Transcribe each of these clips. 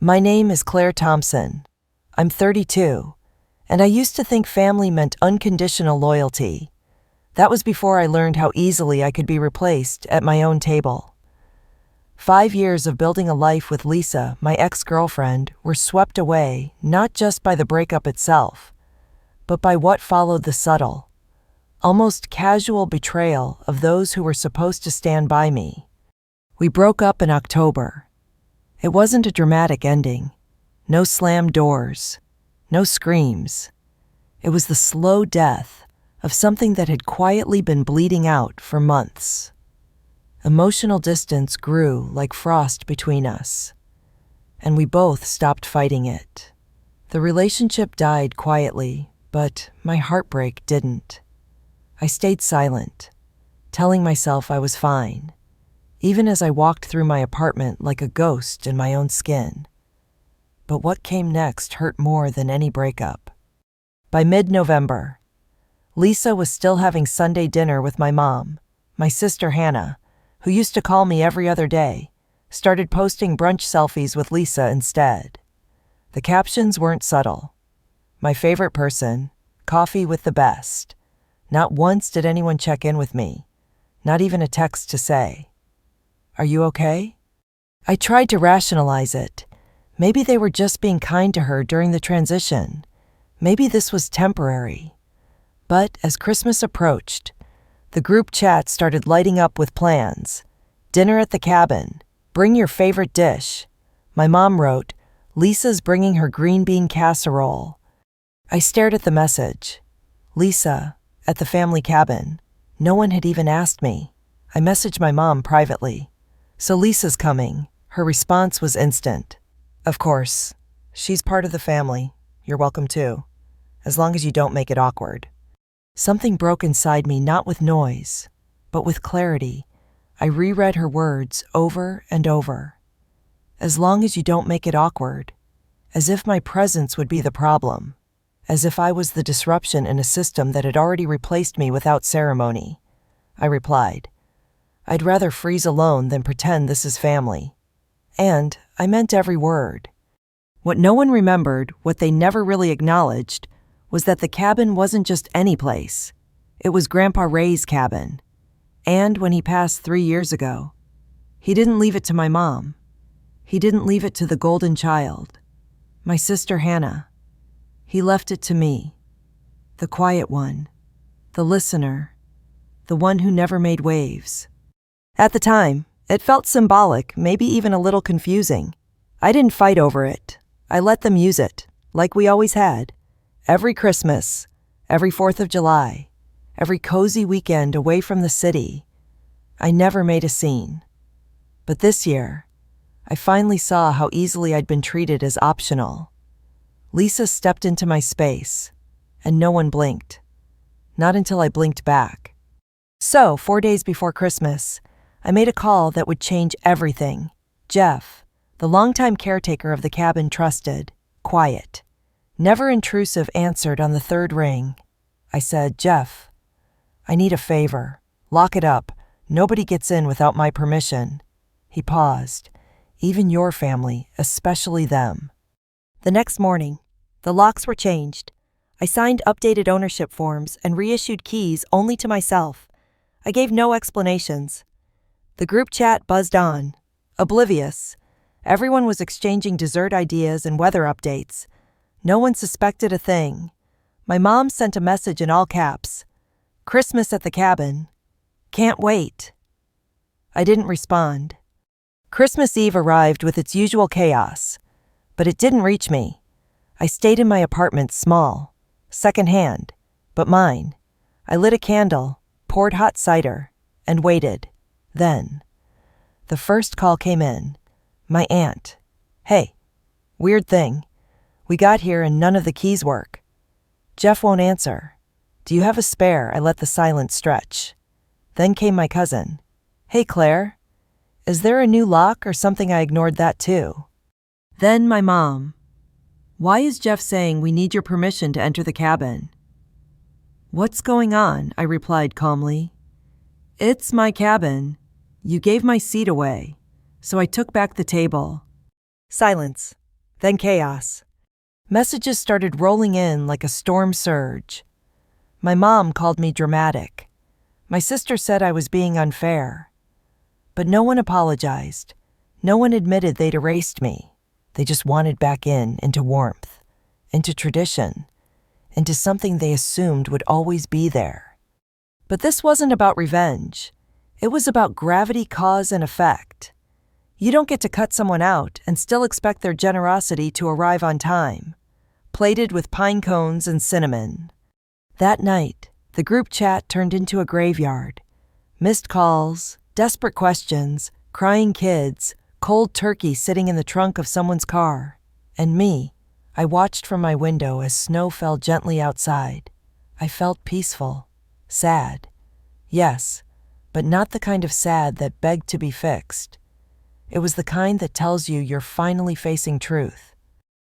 My name is Claire Thompson. I'm 32, and I used to think family meant unconditional loyalty. That was before I learned how easily I could be replaced at my own table. 5 years of building a life with Lisa, my ex-girlfriend, were swept away not just by the breakup itself, but by what followed: the subtle, almost casual betrayal of those who were supposed to stand by me. We broke up in October. It wasn't a dramatic ending. No slammed doors. No screams. It was the slow death of something that had quietly been bleeding out for months. Emotional distance grew like frost between us, and we both stopped fighting it. The relationship died quietly, but my heartbreak didn't. I stayed silent, telling myself I was fine, even as I walked through my apartment like a ghost in my own skin. But what came next hurt more than any breakup. By mid-November, Lisa was still having Sunday dinner with my mom. My sister Hannah, who used to call me every other day, started posting brunch selfies with Lisa instead. The captions weren't subtle. My favorite person, coffee with the best. Not once did anyone check in with me, not even a text to say, "Are you okay?" I tried to rationalize it. Maybe they were just being kind to her during the transition. Maybe this was temporary. But as Christmas approached, the group chat started lighting up with plans. Dinner at the cabin. Bring your favorite dish. My mom wrote, "Lisa's bringing her green bean casserole." I stared at the message. Lisa, at the family cabin. No one had even asked me. I messaged my mom privately. "So Lisa's coming." Her response was instant. "Of course. She's part of the family. You're welcome too. As long as you don't make it awkward." Something broke inside me, not with noise, but with clarity. I reread her words over and over. As long as you don't make it awkward. As if my presence would be the problem. As if I was the disruption in a system that had already replaced me without ceremony. I replied, "I'd rather freeze alone than pretend this is family." And I meant every word. What no one remembered, what they never really acknowledged, was that the cabin wasn't just any place. It was Grandpa Ray's cabin. And when he passed 3 years ago, he didn't leave it to my mom. He didn't leave it to the golden child, my sister Hannah. He left it to me, the quiet one, the listener, the one who never made waves. At the time, it felt symbolic, maybe even a little confusing. I didn't fight over it. I let them use it, like we always had. Every Christmas, every 4th of July, every cozy weekend away from the city. I never made a scene. But this year, I finally saw how easily I'd been treated as optional. Lisa stepped into my space, and no one blinked. Not until I blinked back. So, 4 days before Christmas, I made a call that would change everything. Jeff, the longtime caretaker of the cabin, trusted, quiet, never intrusive, answered on the 3rd ring. I said, "Jeff, I need a favor. Lock it up. Nobody gets in without my permission." He paused. "Even your family, especially them." The next morning, the locks were changed. I signed updated ownership forms and reissued keys only to myself. I gave no explanations. The group chat buzzed on, oblivious. Everyone was exchanging dessert ideas and weather updates. No one suspected a thing. My mom sent a message in all caps. "Christmas at the cabin. Can't wait." I didn't respond. Christmas Eve arrived with its usual chaos, but it didn't reach me. I stayed in my apartment, small, secondhand, but mine. I lit a candle, poured hot cider, and waited. Then, the first call came in. My aunt. "Hey, weird thing. We got here and none of the keys work. Jeff won't answer. Do you have a spare?" I let the silence stretch. Then came my cousin. "Hey, Claire. Is there a new lock or something?" I ignored that too. Then my mom. "Why is Jeff saying we need your permission to enter the cabin?" "What's going on?" I replied calmly. "It's my cabin. You gave my seat away, so I took back the table." Silence. Then chaos. Messages started rolling in like a storm surge. My mom called me dramatic. My sister said I was being unfair. But no one apologized. No one admitted they'd erased me. They just wanted back into warmth, into tradition, into something they assumed would always be there. But this wasn't about revenge. It was about gravity, cause, and effect. You don't get to cut someone out and still expect their generosity to arrive on time, plated with pine cones and cinnamon. That night, the group chat turned into a graveyard. Missed calls, desperate questions, crying kids, cold turkey sitting in the trunk of someone's car. And me, I watched from my window as snow fell gently outside. I felt peaceful, sad. Yes, but not the kind of sad that begged to be fixed. It was the kind that tells you you're finally facing truth.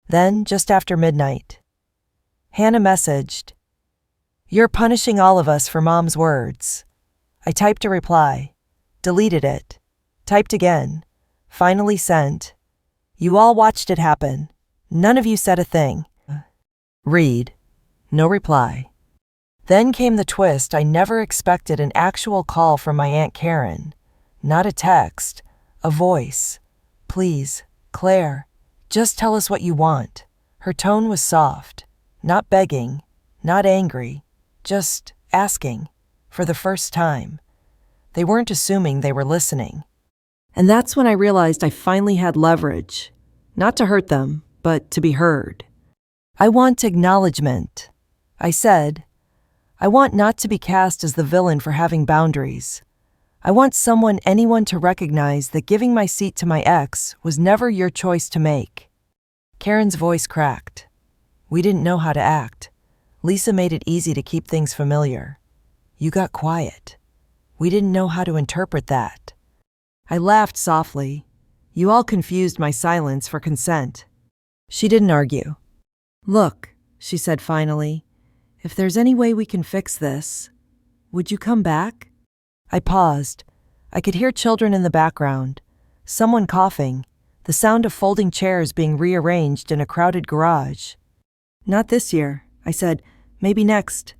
Then, just after midnight, Hannah messaged, "You're punishing all of us for Mom's words." I typed a reply, deleted it, typed again, finally sent, "You all watched it happen. None of you said a thing." Read. No reply. Then came the twist I never expected, an actual call from my Aunt Karen. Not a text, a voice. "Please, Claire, just tell us what you want." Her tone was soft, not begging, not angry, just asking, for the first time. They weren't assuming, they were listening. And that's when I realized I finally had leverage. Not to hurt them, but to be heard. "I want acknowledgement," I said. "I want not to be cast as the villain for having boundaries. I want anyone to recognize that giving my seat to my ex was never your choice to make." Karen's voice cracked. "We didn't know how to act. Lisa made it easy to keep things familiar. You got quiet. We didn't know how to interpret that." I laughed softly. "You all confused my silence for consent." She didn't argue. "Look," she said finally, "if there's any way we can fix this, would you come back?" I paused. I could hear children in the background, someone coughing, the sound of folding chairs being rearranged in a crowded garage. "Not this year," I said. "Maybe next."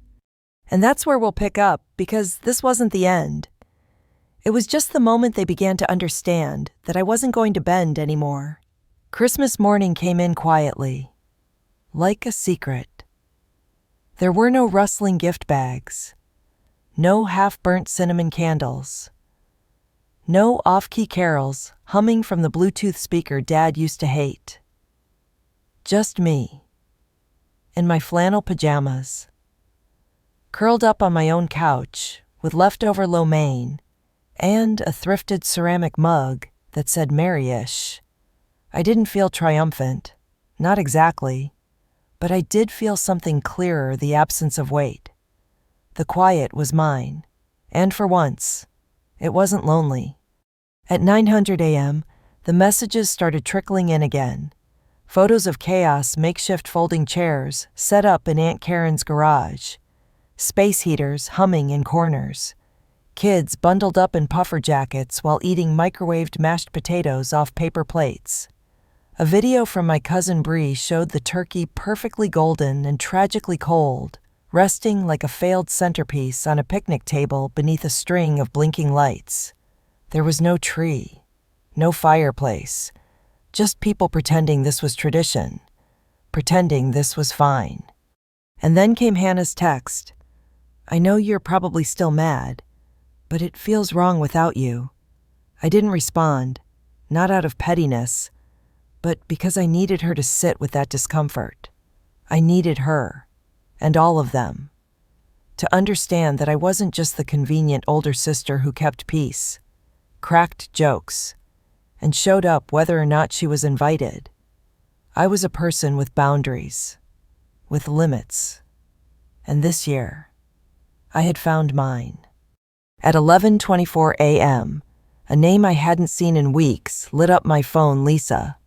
And that's where we'll pick up, because this wasn't the end. It was just the moment they began to understand that I wasn't going to bend anymore. Christmas morning came in quietly, like a secret. There were no rustling gift bags, no half-burnt cinnamon candles, no off-key carols humming from the Bluetooth speaker Dad used to hate. Just me, in my flannel pajamas, curled up on my own couch with leftover lo mein and a thrifted ceramic mug that said Merry-ish. I didn't feel triumphant, not exactly, but I did feel something clearer, the absence of weight. The quiet was mine, and for once, it wasn't lonely. At 9:00 a.m., the messages started trickling in again. Photos of chaos, makeshift folding chairs set up in Aunt Karen's garage, space heaters humming in corners, kids bundled up in puffer jackets while eating microwaved mashed potatoes off paper plates. A video from my cousin Bree showed the turkey perfectly golden and tragically cold, resting like a failed centerpiece on a picnic table beneath a string of blinking lights. There was no tree, no fireplace, just people pretending this was tradition, pretending this was fine. And then came Hannah's text. "I know you're probably still mad, but it feels wrong without you." I didn't respond, not out of pettiness, but because I needed her to sit with that discomfort. I needed her, and all of them, to understand that I wasn't just the convenient older sister who kept peace, cracked jokes, and showed up whether or not she was invited. I was a person with boundaries, with limits. And this year, I had found mine. At 11:24 a.m., a name I hadn't seen in weeks lit up my phone, Lisa.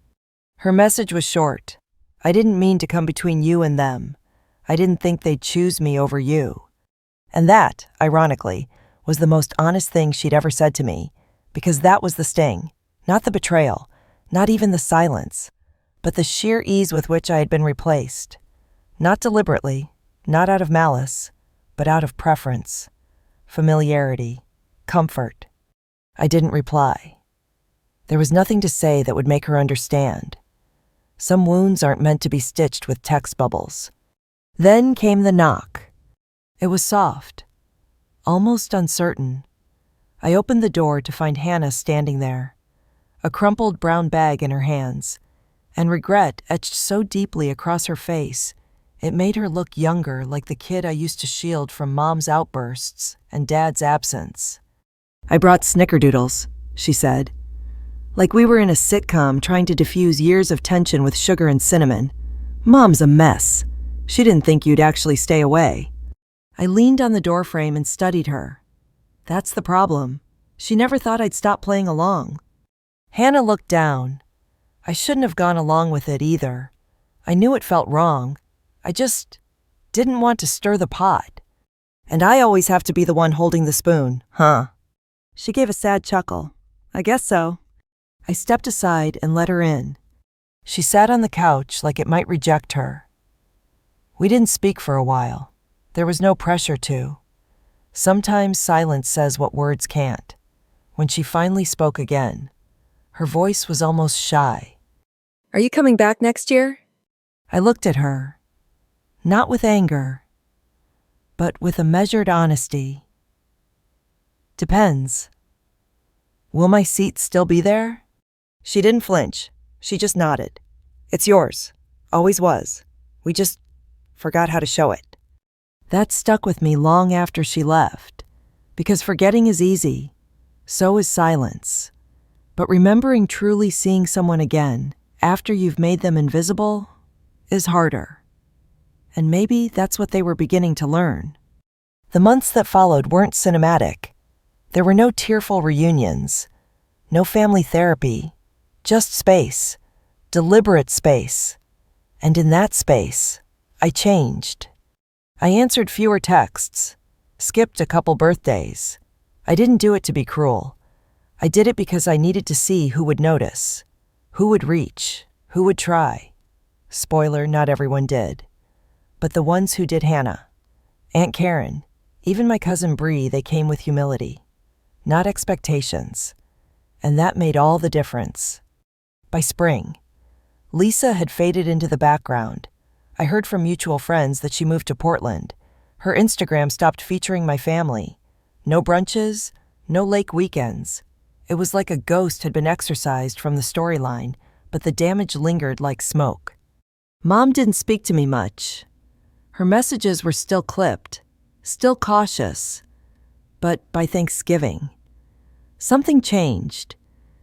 Her message was short. "I didn't mean to come between you and them. I didn't think they'd choose me over you." And that, ironically, was the most honest thing she'd ever said to me, because that was the sting, not the betrayal, not even the silence, but the sheer ease with which I had been replaced. Not deliberately, not out of malice, but out of preference, familiarity, comfort. I didn't reply. There was nothing to say that would make her understand. Some wounds aren't meant to be stitched with text bubbles. Then came the knock. It was soft, almost uncertain. I opened the door to find Hannah standing there, a crumpled brown bag in her hands, and regret etched so deeply across her face it made her look younger, like the kid I used to shield from Mom's outbursts and Dad's absence. "I brought snickerdoodles," she said. Like we were in a sitcom trying to diffuse years of tension with sugar and cinnamon. "Mom's a mess. She didn't think you'd actually stay away." I leaned on the doorframe and studied her. That's the problem. She never thought I'd stop playing along. Hannah looked down. I shouldn't have gone along with it either. I knew it felt wrong. I just didn't want to stir the pot. And I always have to be the one holding the spoon, huh? She gave a sad chuckle. "I guess so." I stepped aside and let her in. She sat on the couch like it might reject her. We didn't speak for a while. There was no pressure to. Sometimes silence says what words can't. When she finally spoke again, her voice was almost shy. "Are you coming back next year?" I looked at her, not with anger, but with a measured honesty. "Depends. Will my seat still be there?" She didn't flinch. She just nodded. "It's yours. Always was. We just forgot how to show it." That stuck with me long after she left, because forgetting is easy. So is silence. But remembering truly seeing someone again after you've made them invisible is harder. And maybe that's what they were beginning to learn. The months that followed weren't cinematic. There were no tearful reunions, no family therapy, just space, deliberate space. And in that space, I changed. I answered fewer texts, skipped a couple birthdays. I didn't do it to be cruel. I did it because I needed to see who would notice, who would reach, who would try. Spoiler, not everyone did. But the ones who did, Hannah, Aunt Karen, even my cousin Bree, they came with humility, not expectations. And that made all the difference. By spring, Lisa had faded into the background. I heard from mutual friends that she moved to Portland. Her Instagram stopped featuring my family. No brunches, no lake weekends. It was like a ghost had been exorcised from the storyline, but the damage lingered like smoke. Mom didn't speak to me much. Her messages were still clipped, still cautious. But by Thanksgiving, something changed.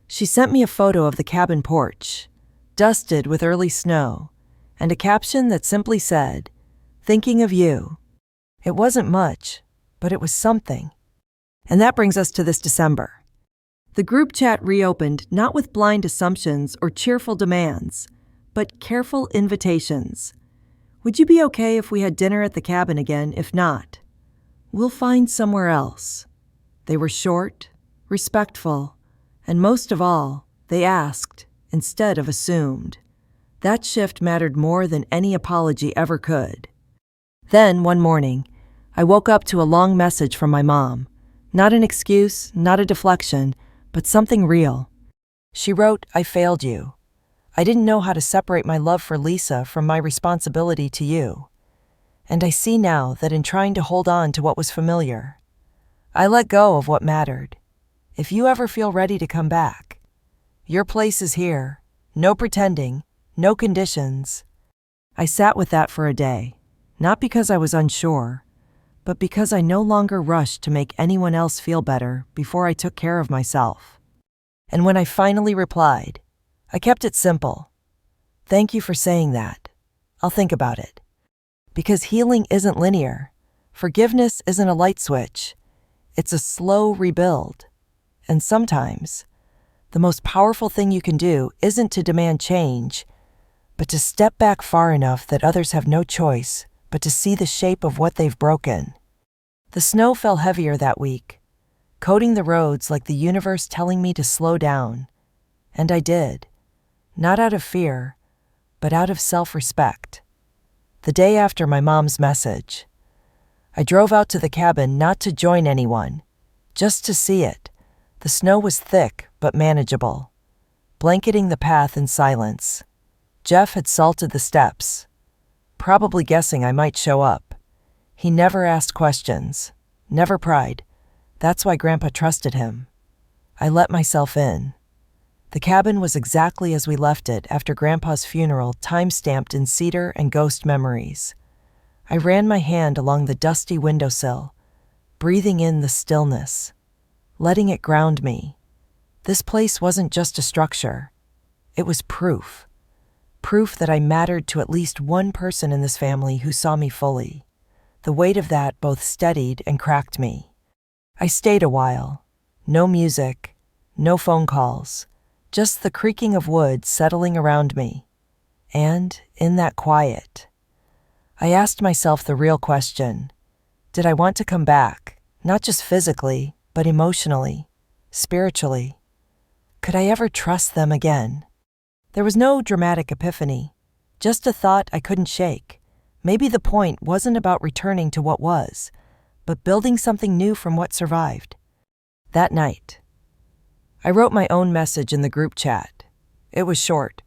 She sent me a photo of the cabin porch, dusted with early snow, and a caption that simply said, "Thinking of you." It wasn't much, but it was something. And that brings us to this December. The group chat reopened not with blind assumptions or cheerful demands, but careful invitations. "Would you be okay if we had dinner at the cabin again? If not, we'll find somewhere else." They were short, respectful, and most of all, they asked instead of assumed. That shift mattered more than any apology ever could. Then, one morning, I woke up to a long message from my mom. Not an excuse, not a deflection, but something real. She wrote, "I failed you. I didn't know how to separate my love for Lisa from my responsibility to you. And I see now that in trying to hold on to what was familiar, I let go of what mattered. If you ever feel ready to come back, your place is here. No pretending, no conditions." I sat with that for a day, not because I was unsure, but because I no longer rushed to make anyone else feel better before I took care of myself. And when I finally replied, I kept it simple. "Thank you for saying that. I'll think about it." Because healing isn't linear. Forgiveness isn't a light switch. It's a slow rebuild. And sometimes, the most powerful thing you can do isn't to demand change, but to step back far enough that others have no choice but to see the shape of what they've broken. The snow fell heavier that week, coating the roads like the universe telling me to slow down. And I did. Not out of fear, but out of self-respect. The day after my mom's message, I drove out to the cabin not to join anyone, just to see it. The snow was thick but manageable, blanketing the path in silence. Jeff had salted the steps, probably guessing I might show up. He never asked questions, never pried. That's why Grandpa trusted him. I let myself in. The cabin was exactly as we left it after Grandpa's funeral, time-stamped in cedar and ghost memories. I ran my hand along the dusty windowsill, breathing in the stillness, letting it ground me. This place wasn't just a structure. It was proof. Proof that I mattered to at least one person in this family who saw me fully. The weight of that both steadied and cracked me. I stayed a while. No music, no phone calls, just the creaking of wood settling around me. And, in that quiet, I asked myself the real question. Did I want to come back, not just physically, but emotionally, spiritually? Could I ever trust them again? There was no dramatic epiphany, just a thought I couldn't shake. Maybe the point wasn't about returning to what was, but building something new from what survived. That night, I wrote my own message in the group chat. It was short.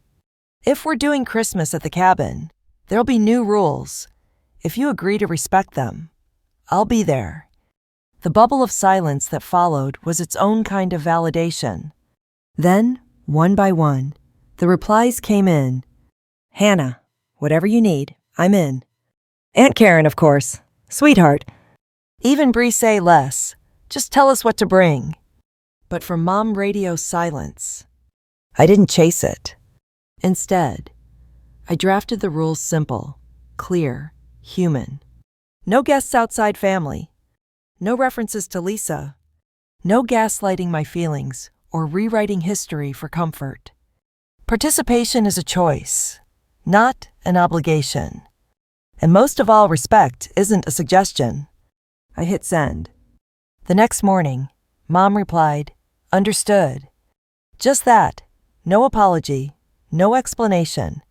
If we're doing Christmas at the cabin, there'll be new rules. If you agree to respect them, I'll be there. The bubble of silence that followed was its own kind of validation. Then, one by one, the replies came in. Hannah, whatever you need, I'm in. Aunt Karen, of course. Sweetheart. Even Brise less. Just tell us what to bring. But from Mom Radio's silence, I didn't chase it. Instead, I drafted the rules simple, clear, human. No guests outside family. No references to Lisa. No gaslighting my feelings or rewriting history for comfort. Participation is a choice, not an obligation. And most of all, respect isn't a suggestion. I hit send. The next morning, Mom replied, "Understood." Just that. No apology, no explanation.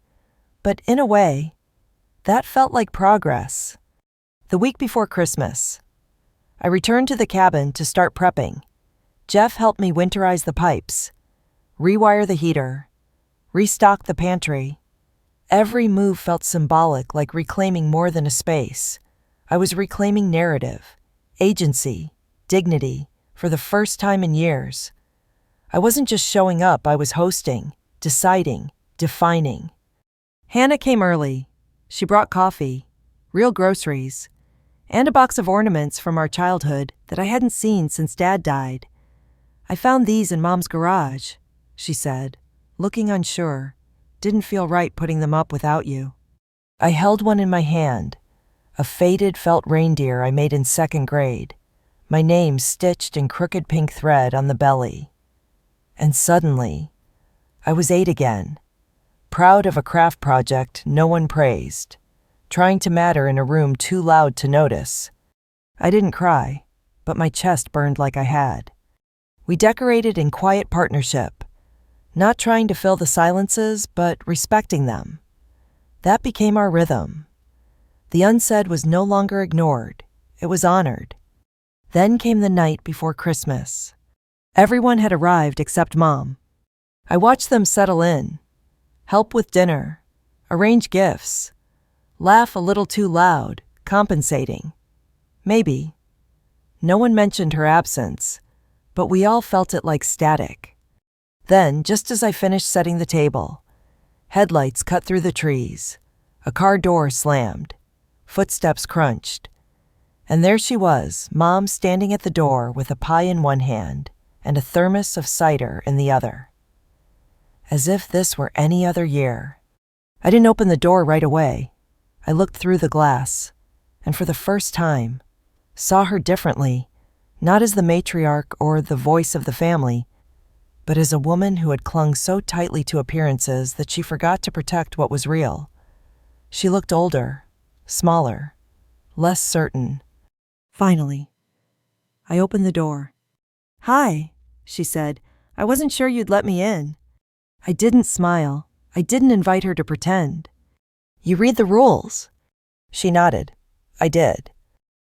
But in a way, that felt like progress. The week before Christmas, I returned to the cabin to start prepping. Jeff helped me winterize the pipes, rewire the heater, restock the pantry. Every move felt symbolic, like reclaiming more than a space. I was reclaiming narrative, agency, dignity, for the first time in years. I wasn't just showing up, I was hosting, deciding, defining. Hannah came early. She brought coffee, real groceries, and a box of ornaments from our childhood that I hadn't seen since Dad died. "I found these in Mom's garage," she said, looking unsure. "Didn't feel right putting them up without you." I held one in my hand, a faded felt reindeer I made in second grade, my name stitched in crooked pink thread on the belly. And suddenly, I was 8 again, proud of a craft project no one praised, trying to matter in a room too loud to notice. I didn't cry, but my chest burned like I had. We decorated in quiet partnership, not trying to fill the silences, but respecting them. That became our rhythm. The unsaid was no longer ignored, it was honored. Then came the night before Christmas. Everyone had arrived except Mom. I watched them settle in, help with dinner, arrange gifts, laugh a little too loud, compensating. Maybe. No one mentioned her absence, but we all felt it like static. Then, just as I finished setting the table, headlights cut through the trees, a car door slammed, footsteps crunched, and there she was, Mom standing at the door with a pie in one hand and a thermos of cider in the other. As if this were any other year. I didn't open the door right away. I looked through the glass, and for the first time, saw her differently, not as the matriarch or the voice of the family, but as a woman who had clung so tightly to appearances that she forgot to protect what was real. She looked older, smaller, less certain. Finally, I opened the door. "Hi," she said. "I wasn't sure you'd let me in." I didn't smile. I didn't invite her to pretend. You read the rules. She nodded. I did.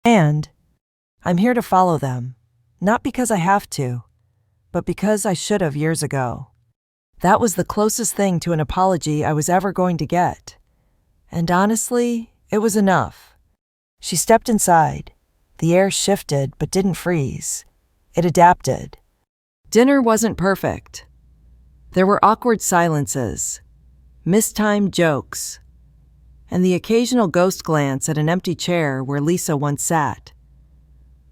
And I'm here to follow them. Not because I have to, but because I should have years ago. That was the closest thing to an apology I was ever going to get. And honestly, it was enough. She stepped inside. The air shifted but didn't freeze. It adapted. Dinner wasn't perfect. There were awkward silences, mistimed jokes, and the occasional ghost glance at an empty chair where Lisa once sat.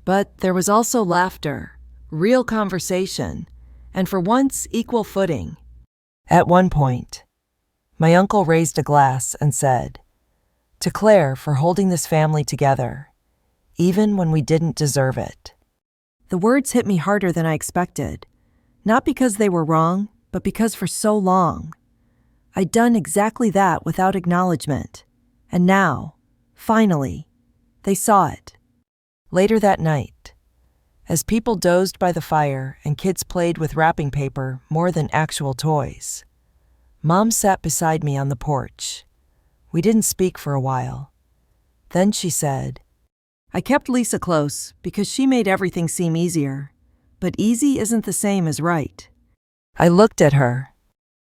But there was also laughter, real conversation, and for once, equal footing. At one point, my uncle raised a glass and said, "To Claire for holding this family together, even when we didn't deserve it." The words hit me harder than I expected, not because they were wrong, but because for so long, I'd done exactly that without acknowledgement. And now, finally, they saw it. Later that night, as people dozed by the fire and kids played with wrapping paper more than actual toys, Mom sat beside me on the porch. We didn't speak for a while. Then she said, "I kept Lisa close because she made everything seem easier, but easy isn't the same as right." I looked at her.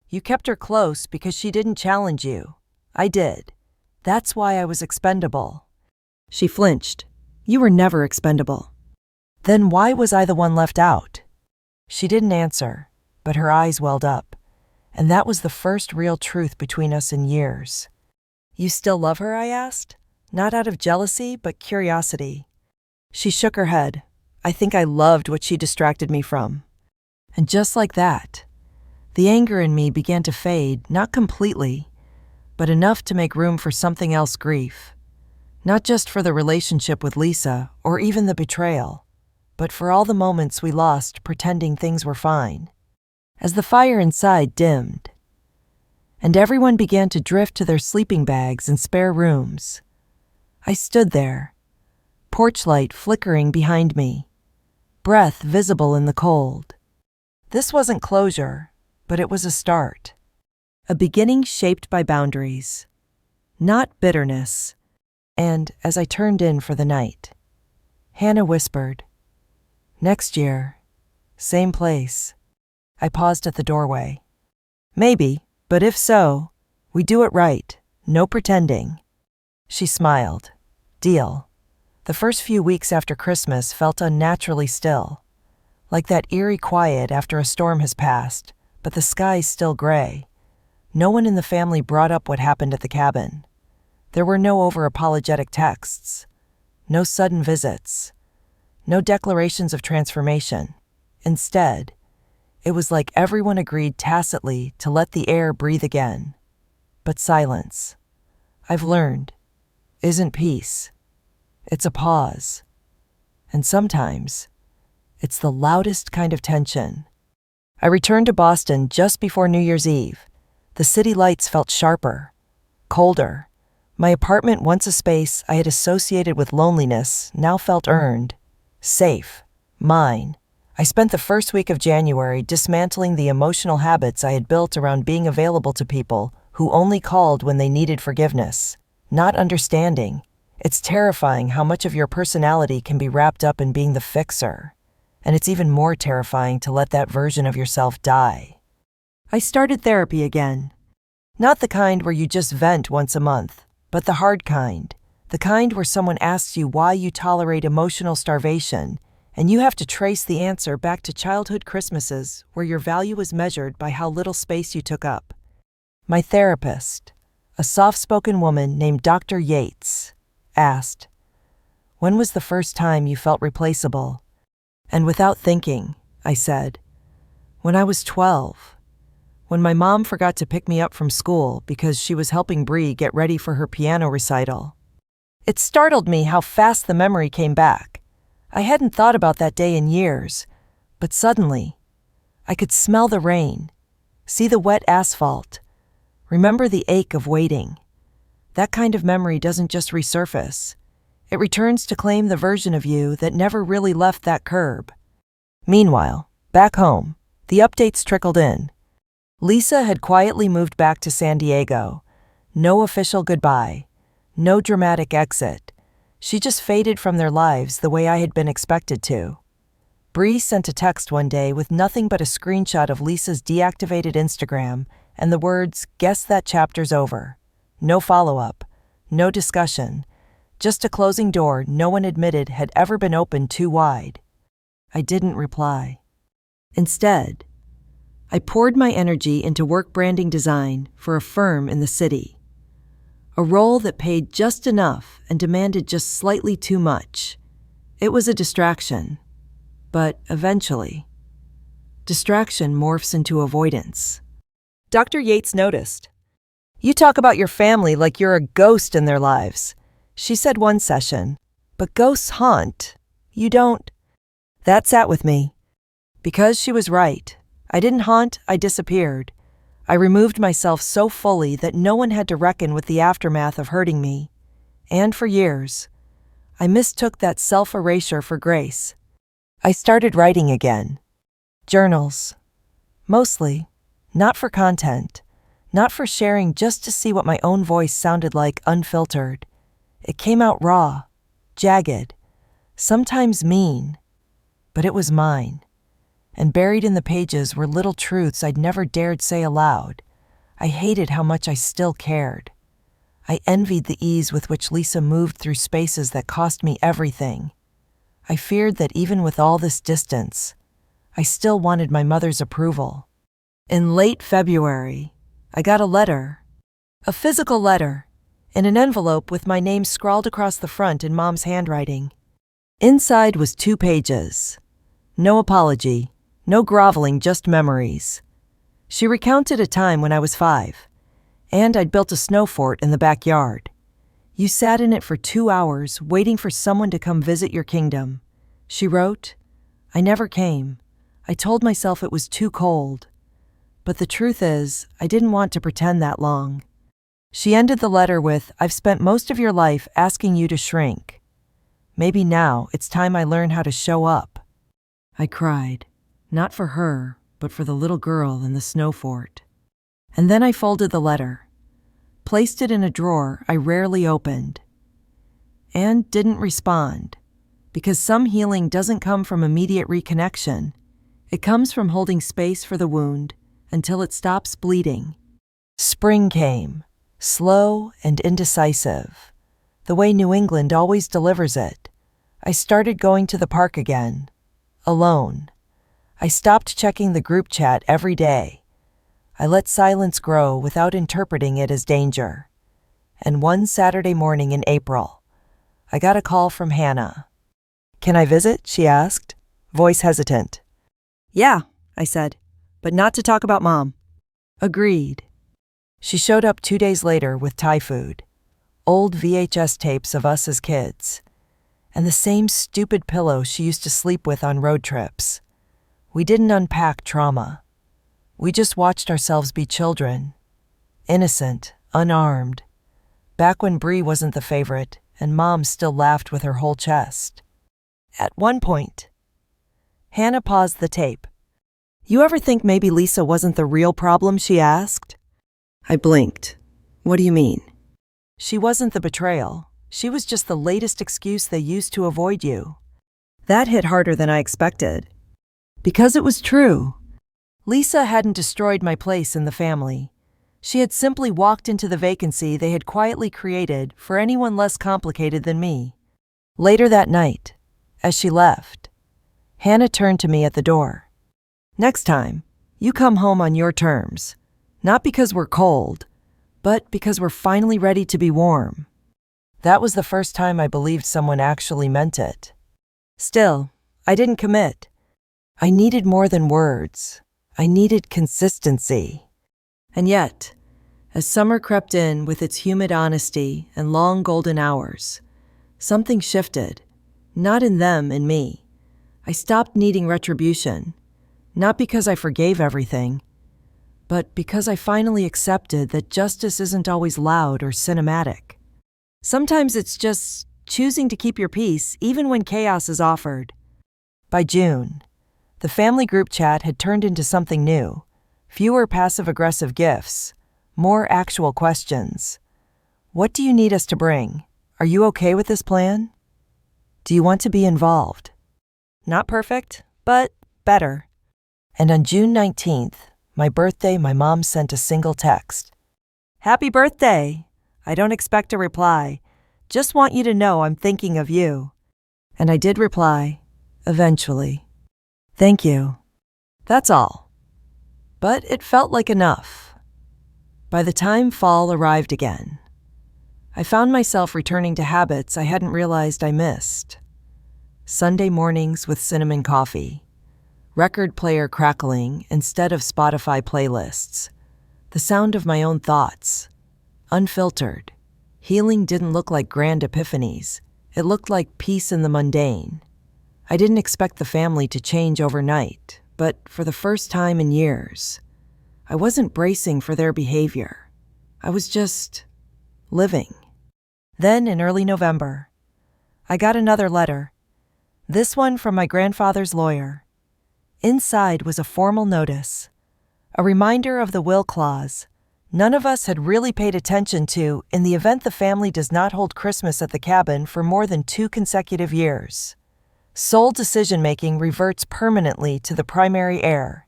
"You kept her close because she didn't challenge you. I did. That's why I was expendable." She flinched. "You were never expendable." "Then why was I the one left out?" She didn't answer, but her eyes welled up, and that was the first real truth between us in years. "You still love her?" I asked, not out of jealousy, but curiosity. She shook her head. "I think I loved what she distracted me from." And just like that, the anger in me began to fade, not completely, but enough to make room for something else: grief. Not just for the relationship with Lisa, or even the betrayal, but for all the moments we lost pretending things were fine. As the fire inside dimmed, and everyone began to drift to their sleeping bags and spare rooms, I stood there, porch light flickering behind me, breath visible in the cold. This wasn't closure, but it was a start. A beginning shaped by boundaries, not bitterness. And as I turned in for the night, Hannah whispered, "Next year, same place." I paused at the doorway. "Maybe, but if so, we do it right, no pretending." She smiled. "Deal." The first few weeks after Christmas felt unnaturally still, like that eerie quiet after a storm has passed, but the sky's still gray. No one in the family brought up what happened at the cabin. There were no over-apologetic texts, no sudden visits, no declarations of transformation. Instead, it was like everyone agreed tacitly to let the air breathe again. But silence, I've learned, isn't peace. It's a pause. And sometimes, it's the loudest kind of tension. I returned to Boston just before New Year's Eve. The city lights felt sharper, colder. My apartment, once a space I had associated with loneliness, now felt earned, safe, mine. I spent the first week of January dismantling the emotional habits I had built around being available to people who only called when they needed forgiveness, not understanding. It's terrifying how much of your personality can be wrapped up in being the fixer. And it's even more terrifying to let that version of yourself die. I started therapy again. Not the kind where you just vent once a month, but the hard kind. The kind where someone asks you why you tolerate emotional starvation, and you have to trace the answer back to childhood Christmases where your value is measured by how little space you took up. My therapist, a soft-spoken woman named Dr. Yates, asked, "When was the first time you felt replaceable?" And without thinking, I said, "When I was 12. When my mom forgot to pick me up from school because she was helping Bree get ready for her piano recital." It startled me how fast the memory came back. I hadn't thought about that day in years, but suddenly, I could smell the rain, see the wet asphalt, remember the ache of waiting. That kind of memory doesn't just resurface. It returns to claim the version of you that never really left that curb. Meanwhile, back home, the updates trickled in. Lisa had quietly moved back to San Diego. No official goodbye. No dramatic exit. She just faded from their lives the way I had been expected to. Bree sent a text one day with nothing but a screenshot of Lisa's deactivated Instagram and the words, "Guess that chapter's over." No follow-up. No discussion. Just a closing door no one admitted had ever been opened too wide. I didn't reply. Instead, I poured my energy into work branding design for a firm in the city. A role that paid just enough and demanded just slightly too much. It was a distraction. But eventually, distraction morphs into avoidance. Dr. Yates noticed. "You talk about your family like you're a ghost in their lives," she said one session. "But ghosts haunt. You don't." That sat with me. Because she was right. I didn't haunt, I disappeared. I removed myself so fully that no one had to reckon with the aftermath of hurting me. And for years, I mistook that self-erasure for grace. I started writing again. Journals. Mostly. Not for content. Not for sharing, just to see what my own voice sounded like unfiltered. It came out raw, jagged, sometimes mean. But it was mine. And buried in the pages were little truths I'd never dared say aloud. I hated how much I still cared. I envied the ease with which Lisa moved through spaces that cost me everything. I feared that even with all this distance, I still wanted my mother's approval. In late February, I got a letter. A physical letter, in an envelope with my name scrawled across the front in Mom's handwriting. Inside was 2 pages. No apology, no groveling, just memories. She recounted a time when I was 5, and I'd built a snow fort in the backyard. "You sat in it for 2 hours, waiting for someone to come visit your kingdom," she wrote. "I never came. I told myself it was too cold. But the truth is, I didn't want to pretend that long." She ended the letter with, "I've spent most of your life asking you to shrink. Maybe now it's time I learn how to show up." I cried, not for her, but for the little girl in the snow fort. And then I folded the letter, placed it in a drawer I rarely opened, and didn't respond, because some healing doesn't come from immediate reconnection. It comes from holding space for the wound until it stops bleeding. Spring came, slow and indecisive, the way New England always delivers it. I started going to the park again, alone. I stopped checking the group chat every day. I let silence grow without interpreting it as danger. And one Saturday morning in April, I got a call from Hannah. "Can I visit?" she asked, voice hesitant. "Yeah," I said, "but not to talk about Mom." Agreed. She showed up 2 days later with Thai food, old VHS tapes of us as kids, and the same stupid pillow she used to sleep with on road trips. We didn't unpack trauma. We just watched ourselves be children, innocent, unarmed, back when Bree wasn't the favorite and Mom still laughed with her whole chest. At one point, Hannah paused the tape. "You ever think maybe Lisa wasn't the real problem?" she asked. I blinked. "What do you mean?" "She wasn't the betrayal. She was just the latest excuse they used to avoid you." That hit harder than I expected. Because it was true. Lisa hadn't destroyed my place in the family. She had simply walked into the vacancy they had quietly created for anyone less complicated than me. Later that night, as she left, Hannah turned to me at the door. "Next time, you come home on your terms. Not because we're cold, but because we're finally ready to be warm." That was the first time I believed someone actually meant it. Still, I didn't commit. I needed more than words. I needed consistency. And yet, as summer crept in with its humid honesty and long golden hours, something shifted. Not in them, in me. I stopped needing retribution. Not because I forgave everything, but because I finally accepted that justice isn't always loud or cinematic. Sometimes it's just choosing to keep your peace even when chaos is offered. By June, the family group chat had turned into something new, Fewer passive-aggressive gifts, more actual questions. What do you need us to bring? Are you okay with this plan? Do you want to be involved? Not perfect, but better. And on June 19th, my birthday, my mom sent a single text. Happy birthday! I don't expect a reply. Just want you to know I'm thinking of you. And I did reply, eventually. Thank you. That's all. But it felt like enough. By the time fall arrived again, I found myself returning to habits I hadn't realized I missed. Sunday mornings with cinnamon coffee, record player crackling instead of Spotify playlists, the sound of my own thoughts, unfiltered. Healing didn't look like grand epiphanies. It looked like peace in the mundane. I didn't expect the family to change overnight, but for the first time in years, I wasn't bracing for their behavior. I was just living. Then, in early November, I got another letter, this one from my grandfather's lawyer. Inside was a formal notice, a reminder of the will clause none of us had really paid attention to in the event the family does not hold Christmas at the cabin for more than 2 consecutive years. Sole decision-making reverts permanently to the primary heir.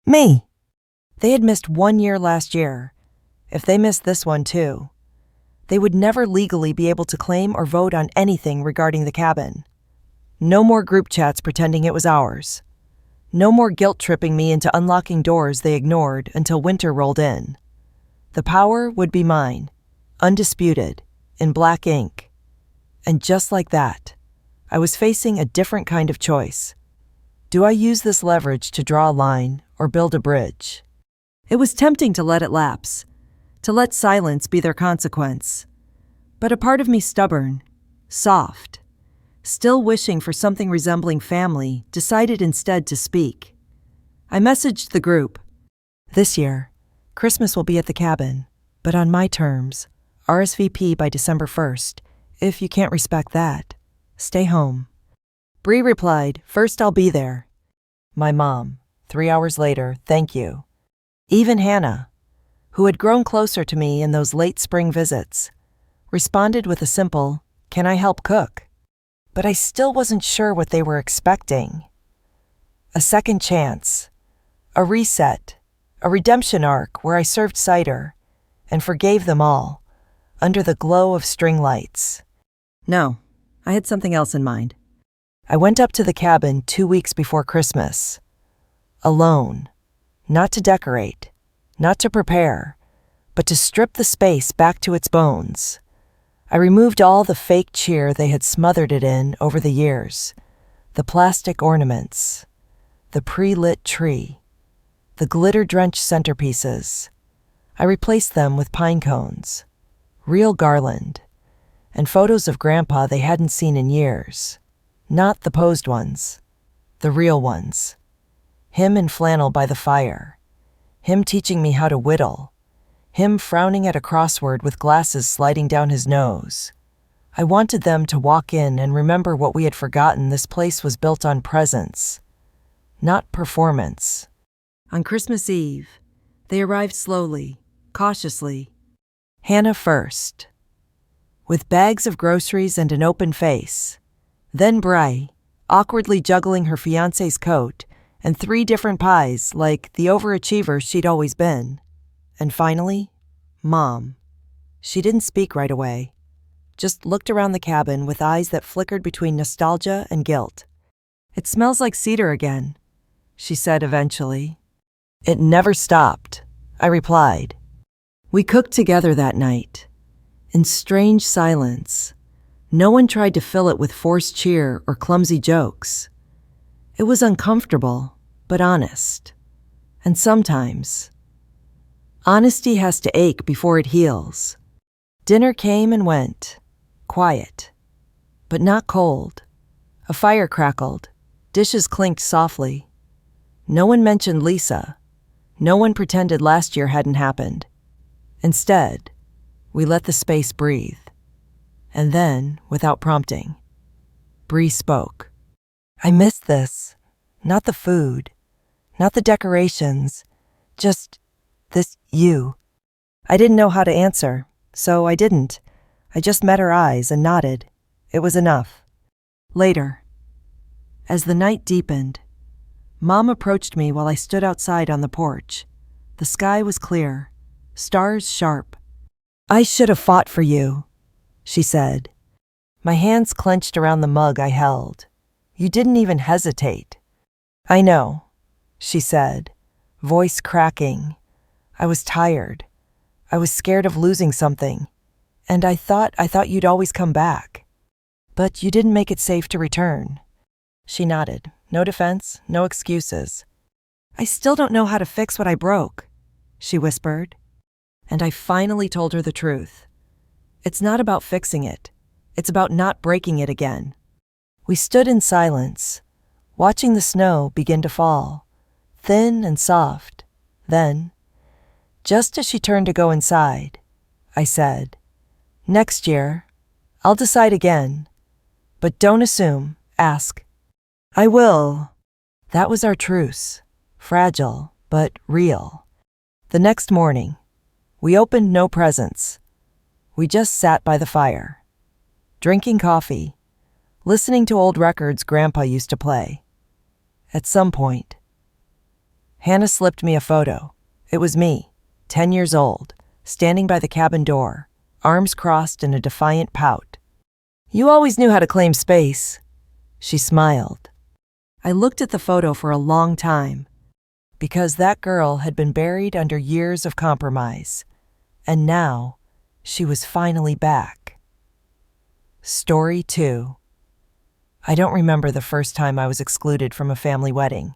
Me. They had missed 1 year last year. If they missed this one too, they would never legally be able to claim or vote on anything regarding the cabin. No more group chats pretending it was ours. No more guilt-tripping me into unlocking doors they ignored until winter rolled in. The power would be mine, undisputed, in black ink. And just like that, I was facing a different kind of choice. Do I use this leverage to draw a line or build a bridge? It was tempting to let it lapse, to let silence be their consequence. But a part of me stubborn, soft, still wishing for something resembling family, decided instead to speak. I messaged the group. This year, Christmas will be at the cabin, but on my terms, RSVP by December 1st. If you can't respect that, stay home. Bree replied, first I'll be there. My mom, 3 hours later, thank you. Even Hannah, who had grown closer to me in those late spring visits, responded with a simple, can I help cook? But I still wasn't sure what they were expecting. A second chance, a reset, a redemption arc where I served cider and forgave them all under the glow of string lights. No, I had something else in mind. I went up to the cabin 2 weeks before Christmas, alone, not to decorate, not to prepare, but to strip the space back to its bones. I removed all the fake cheer they had smothered it in over the years, the plastic ornaments, the pre-lit tree, the glitter-drenched centerpieces. I replaced them with pine cones, real garland, and photos of Grandpa they hadn't seen in years. Not the posed ones, the real ones. Him in flannel by the fire, him teaching me how to whittle, him frowning at a crossword with glasses sliding down his nose. I wanted them to walk in and remember what we had forgotten. This place was built on presence, not performance. On Christmas Eve, they arrived slowly, cautiously. Hannah first, with bags of groceries and an open face. Then Bri, awkwardly juggling her fiancé's coat and 3 different pies like the overachiever she'd always been. And finally, Mom. She didn't speak right away, just looked around the cabin with eyes that flickered between nostalgia and guilt. It smells like cedar again, she said eventually. It never stopped, I replied. We cooked together that night, in strange silence. No one tried to fill it with forced cheer or clumsy jokes. It was uncomfortable, but honest. And sometimes, honesty has to ache before it heals. Dinner came and went, quiet, but not cold. A fire crackled, dishes clinked softly. No one mentioned Lisa. No one pretended last year hadn't happened. Instead, we let the space breathe. And then, without prompting, Bree spoke. I missed this. Not the food, not the decorations, Just you. I didn't know how to answer, so I didn't. I just met her eyes and nodded. It was enough. Later, as the night deepened, Mom approached me while I stood outside on the porch. The sky was clear, stars sharp. "I should have fought for you," she said. My hands clenched around the mug I held. "You didn't even hesitate." "I know," she said, voice cracking. "I was tired. I was scared of losing something. And I thought you'd always come back. But you didn't make it safe to return." She nodded. No defense, no excuses. "I still don't know how to fix what I broke," she whispered. And I finally told her the truth. It's not about fixing it. It's about not breaking it again. We stood in silence, watching the snow begin to fall, thin and soft. Then, just as she turned to go inside, I said, "Next year, I'll decide again. But don't assume, ask." "I will." That was our truce. Fragile, but real. The next morning, we opened no presents. We just sat by the fire, drinking coffee, listening to old records Grandpa used to play. At some point, Hannah slipped me a photo. It was me, 10 years old, standing by the cabin door, arms crossed in a defiant pout. "You always knew how to claim space," she smiled. I looked at the photo for a long time, because that girl had been buried under years of compromise, and now she was finally back. Story 2. I don't remember the first time I was excluded from a family wedding.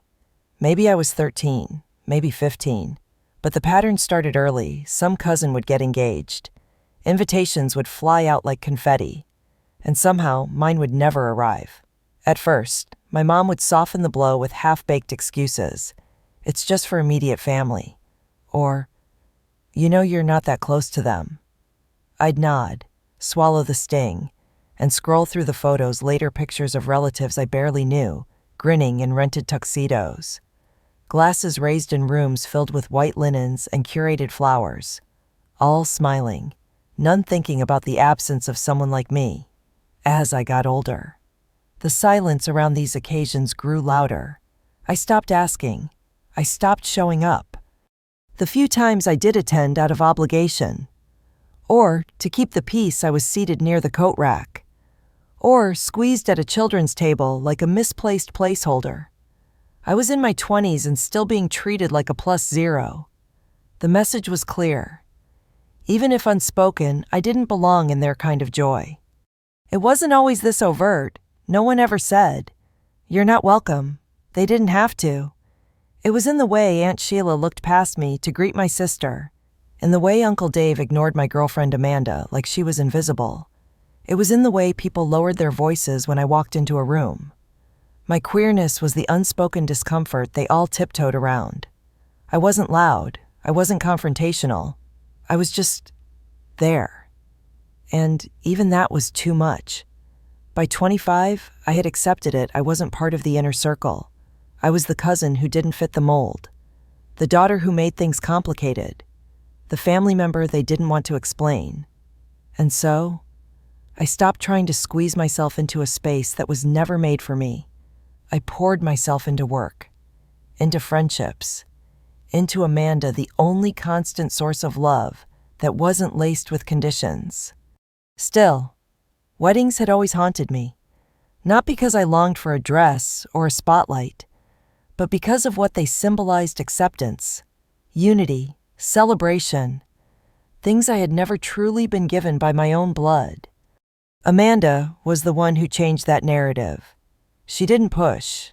Maybe I was 13, maybe 15, but the pattern started early. Some cousin would get engaged. Invitations would fly out like confetti, and somehow mine would never arrive. At first, my mom would soften the blow with half-baked excuses. "It's just for immediate family." Or, "You know you're not that close to them." I'd nod, swallow the sting, and scroll through the photos, later pictures of relatives I barely knew, grinning in rented tuxedos. Glasses raised in rooms filled with white linens and curated flowers. All smiling, none thinking about the absence of someone like me. As I got older, the silence around these occasions grew louder. I stopped asking. I stopped showing up. The few times I did attend out of obligation, or to keep the peace, I was seated near the coat rack, or squeezed at a children's table like a misplaced placeholder. I was in my 20s and still being treated like a +0. The message was clear. Even if unspoken, I didn't belong in their kind of joy. It wasn't always this overt. No one ever said, "You're not welcome." They didn't have to. It was in the way Aunt Sheila looked past me to greet my sister, in the way Uncle Dave ignored my girlfriend Amanda like she was invisible. It was in the way people lowered their voices when I walked into a room. My queerness was the unspoken discomfort they all tiptoed around. I wasn't loud. I wasn't confrontational. I was just there. And even that was too much. By 25, I had accepted it. I wasn't part of the inner circle. I was the cousin who didn't fit the mold, the daughter who made things complicated, the family member they didn't want to explain. And so, I stopped trying to squeeze myself into a space that was never made for me. I poured myself into work, into friendships, into Amanda, the only constant source of love that wasn't laced with conditions. Still, weddings had always haunted me, not because I longed for a dress or a spotlight, but because of what they symbolized: acceptance, unity, celebration, things I had never truly been given by my own blood. Amanda was the one who changed that narrative. She didn't push,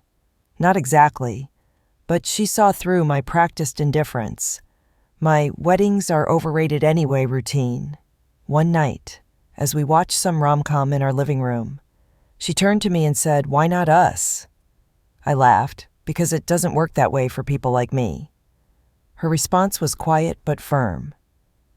not exactly, but she saw through my practiced indifference, my "weddings are overrated anyway" routine. One night, as we watched some rom-com in our living room, she turned to me and said, "Why not us?" I laughed, because it doesn't work that way for people like me. Her response was quiet but firm.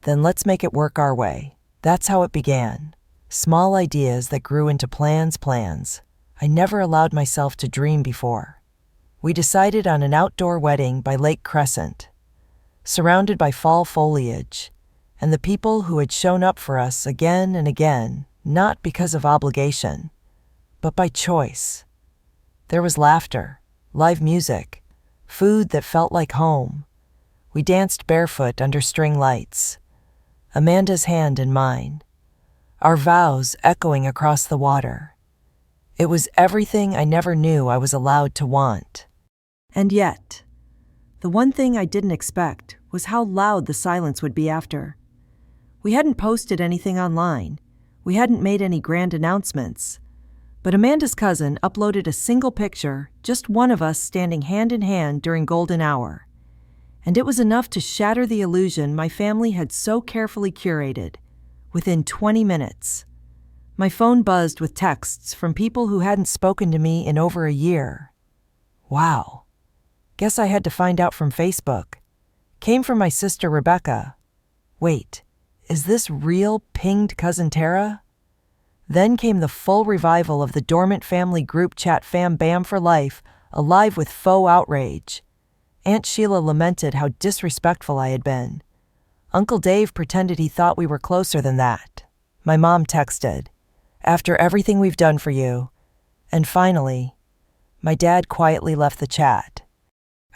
"Then let's make it work our way." That's how it began. Small ideas that grew into plans. I never allowed myself to dream before. We decided on an outdoor wedding by Lake Crescent. surrounded by fall foliage, and the people who had shown up for us again and again, not because of obligation, but by choice. There was laughter, live music, food that felt like home. We danced barefoot under string lights, Amanda's hand in mine, our vows echoing across the water. It was everything I never knew I was allowed to want. And yet, the one thing I didn't expect was how loud the silence would be after. We hadn't posted anything online. We hadn't made any grand announcements. But Amanda's cousin uploaded a single picture, just one of us standing hand in hand during golden hour. And it was enough to shatter the illusion my family had so carefully curated. Within 20 minutes, my phone buzzed with texts from people who hadn't spoken to me in over a year. Wow. Guess I had to find out from Facebook. Came from my sister Rebecca. Wait, is this real pinged cousin Tara? Then came the full revival of the dormant family group chat Fam Bam for life, alive with faux outrage. Aunt Sheila lamented how disrespectful I had been. Uncle Dave pretended he thought we were closer than that. My mom texted, "After everything we've done for you." And finally, my dad quietly left the chat.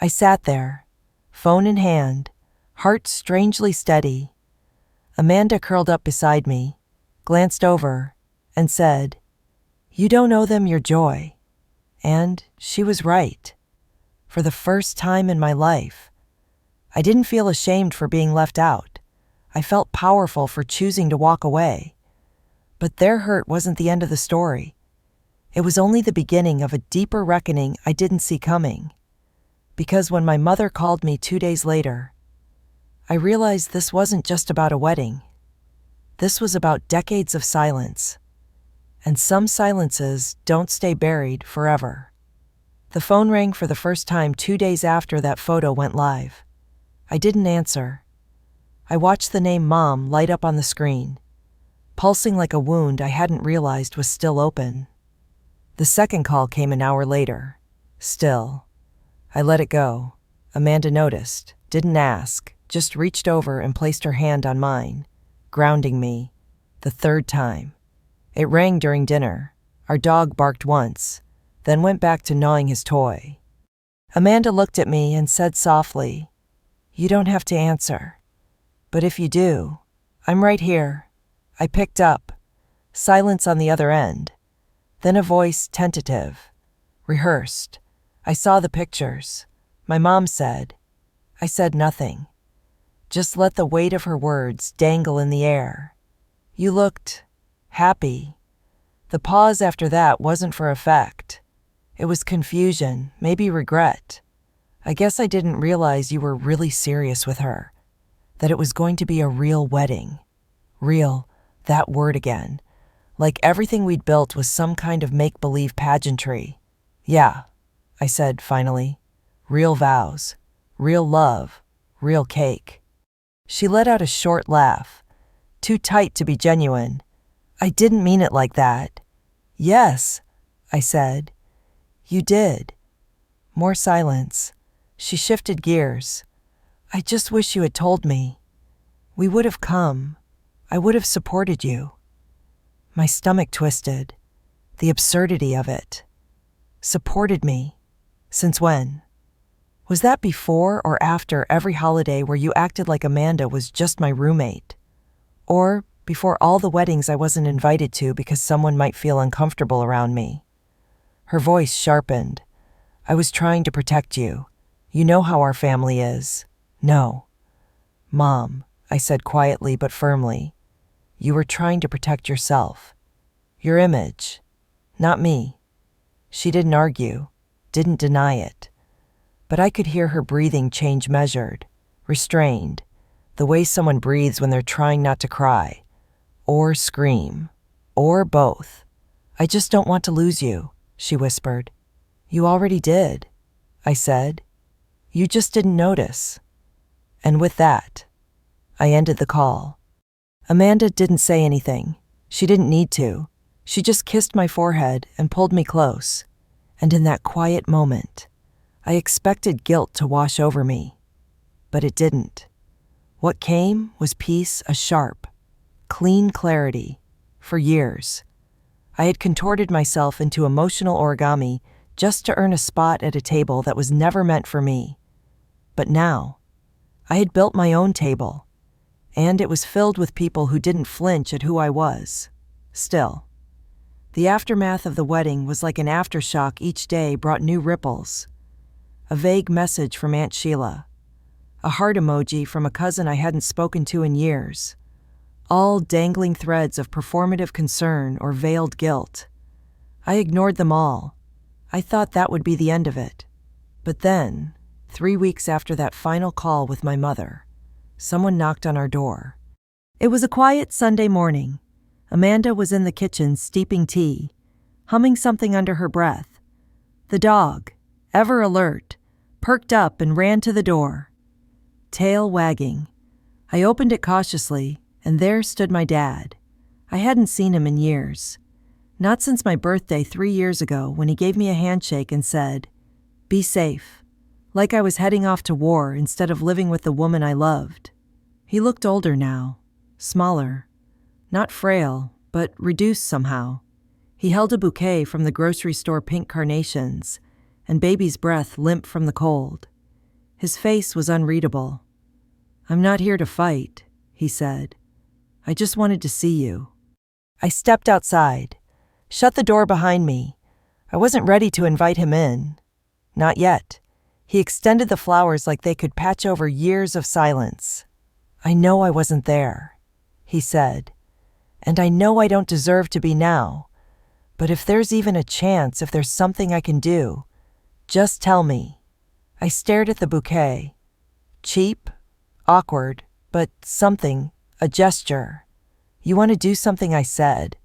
I sat there, phone in hand, heart strangely steady. Amanda curled up beside me, glanced over, and said, "You don't owe them your joy." And she was right. For the first time in my life, I didn't feel ashamed for being left out. I felt powerful for choosing to walk away. But their hurt wasn't the end of the story. It was only the beginning of a deeper reckoning I didn't see coming. Because when my mother called me 2 days later, I realized this wasn't just about a wedding. This was about decades of silence. And some silences don't stay buried forever. The phone rang for the first time 2 days after that photo went live. I didn't answer. I watched the name Mom light up on the screen, pulsing like a wound I hadn't realized was still open. The second call came an hour later. Still, I let it go. Amanda noticed, didn't ask, just reached over and placed her hand on mine, grounding me. The third time. It rang during dinner. Our dog barked once, then went back to gnawing his toy. Amanda looked at me and said softly, "You don't have to answer. But if you do, I'm right here." I picked up. Silence on the other end. Then a voice, tentative, rehearsed. I saw the pictures. My mom said. I said nothing. Just let the weight of her words dangle in the air. "You looked happy." The pause after that wasn't for effect. It was confusion, maybe regret. "I guess I didn't realize you were really serious with her, that it was going to be a real wedding." Real, that word again. Like everything we'd built was some kind of make-believe pageantry. "Yeah," I said finally. "Real vows, real love, real cake." She let out a short laugh, too tight to be genuine. "I didn't mean it like that." "Yes," I said. "You did." More silence. She shifted gears. "I just wish you had told me. We would have come. I would have supported you." My stomach twisted. The absurdity of it. Supported me? Since when? Was that before or after every holiday where you acted like Amanda was just my roommate? Or before all the weddings I wasn't invited to because someone might feel uncomfortable around me? Her voice sharpened. "I was trying to protect you. You know how our family is." "No." "Mom," I said quietly but firmly, "you were trying to protect yourself. Your image. Not me." She didn't argue, didn't deny it. But I could hear her breathing change, measured, restrained, the way someone breathes when they're trying not to cry, or scream, or both. "I just don't want to lose you," she whispered. "You already did," I said. "You just didn't notice." And with that, I ended the call. Amanda didn't say anything. She didn't need to. She just kissed my forehead and pulled me close. And in that quiet moment, I expected guilt to wash over me. but it didn't. What came was peace, a sharp, clean clarity. For years, I had contorted myself into emotional origami just to earn a spot at a table that was never meant for me. But now, I had built my own table, and it was filled with people who didn't flinch at who I was. Still, the aftermath of the wedding was like an aftershock. Each day brought new ripples. A vague message from Aunt Sheila, a heart emoji from a cousin I hadn't spoken to in years, all dangling threads of performative concern or veiled guilt. I ignored them all. I thought that would be the end of it. But then, 3 weeks after that final call with my mother, someone knocked on our door. It was a quiet Sunday morning. Amanda was in the kitchen steeping tea, humming something under her breath. The dog, ever alert, perked up and ran to the door, tail wagging. I opened it cautiously, and there stood my dad. I hadn't seen him in years. Not since my birthday 3 years ago, when he gave me a handshake and said, "Be safe," like I was heading off to war instead of living with the woman I loved. He looked older now, smaller, not frail, but reduced somehow. He held a bouquet from the grocery store, pink carnations, and baby's breath limp from the cold. His face was unreadable. "I'm not here to fight," he said. "I just wanted to see you." I stepped outside, shut the door behind me. I wasn't ready to invite him in. Not yet. He extended the flowers like they could patch over years of silence. "I know I wasn't there," he said, "and I know I don't deserve to be now. But if there's even a chance, if there's something I can do, just tell me." I stared at the bouquet. Cheap, awkward, but something, a gesture. "You want to do something?" I said.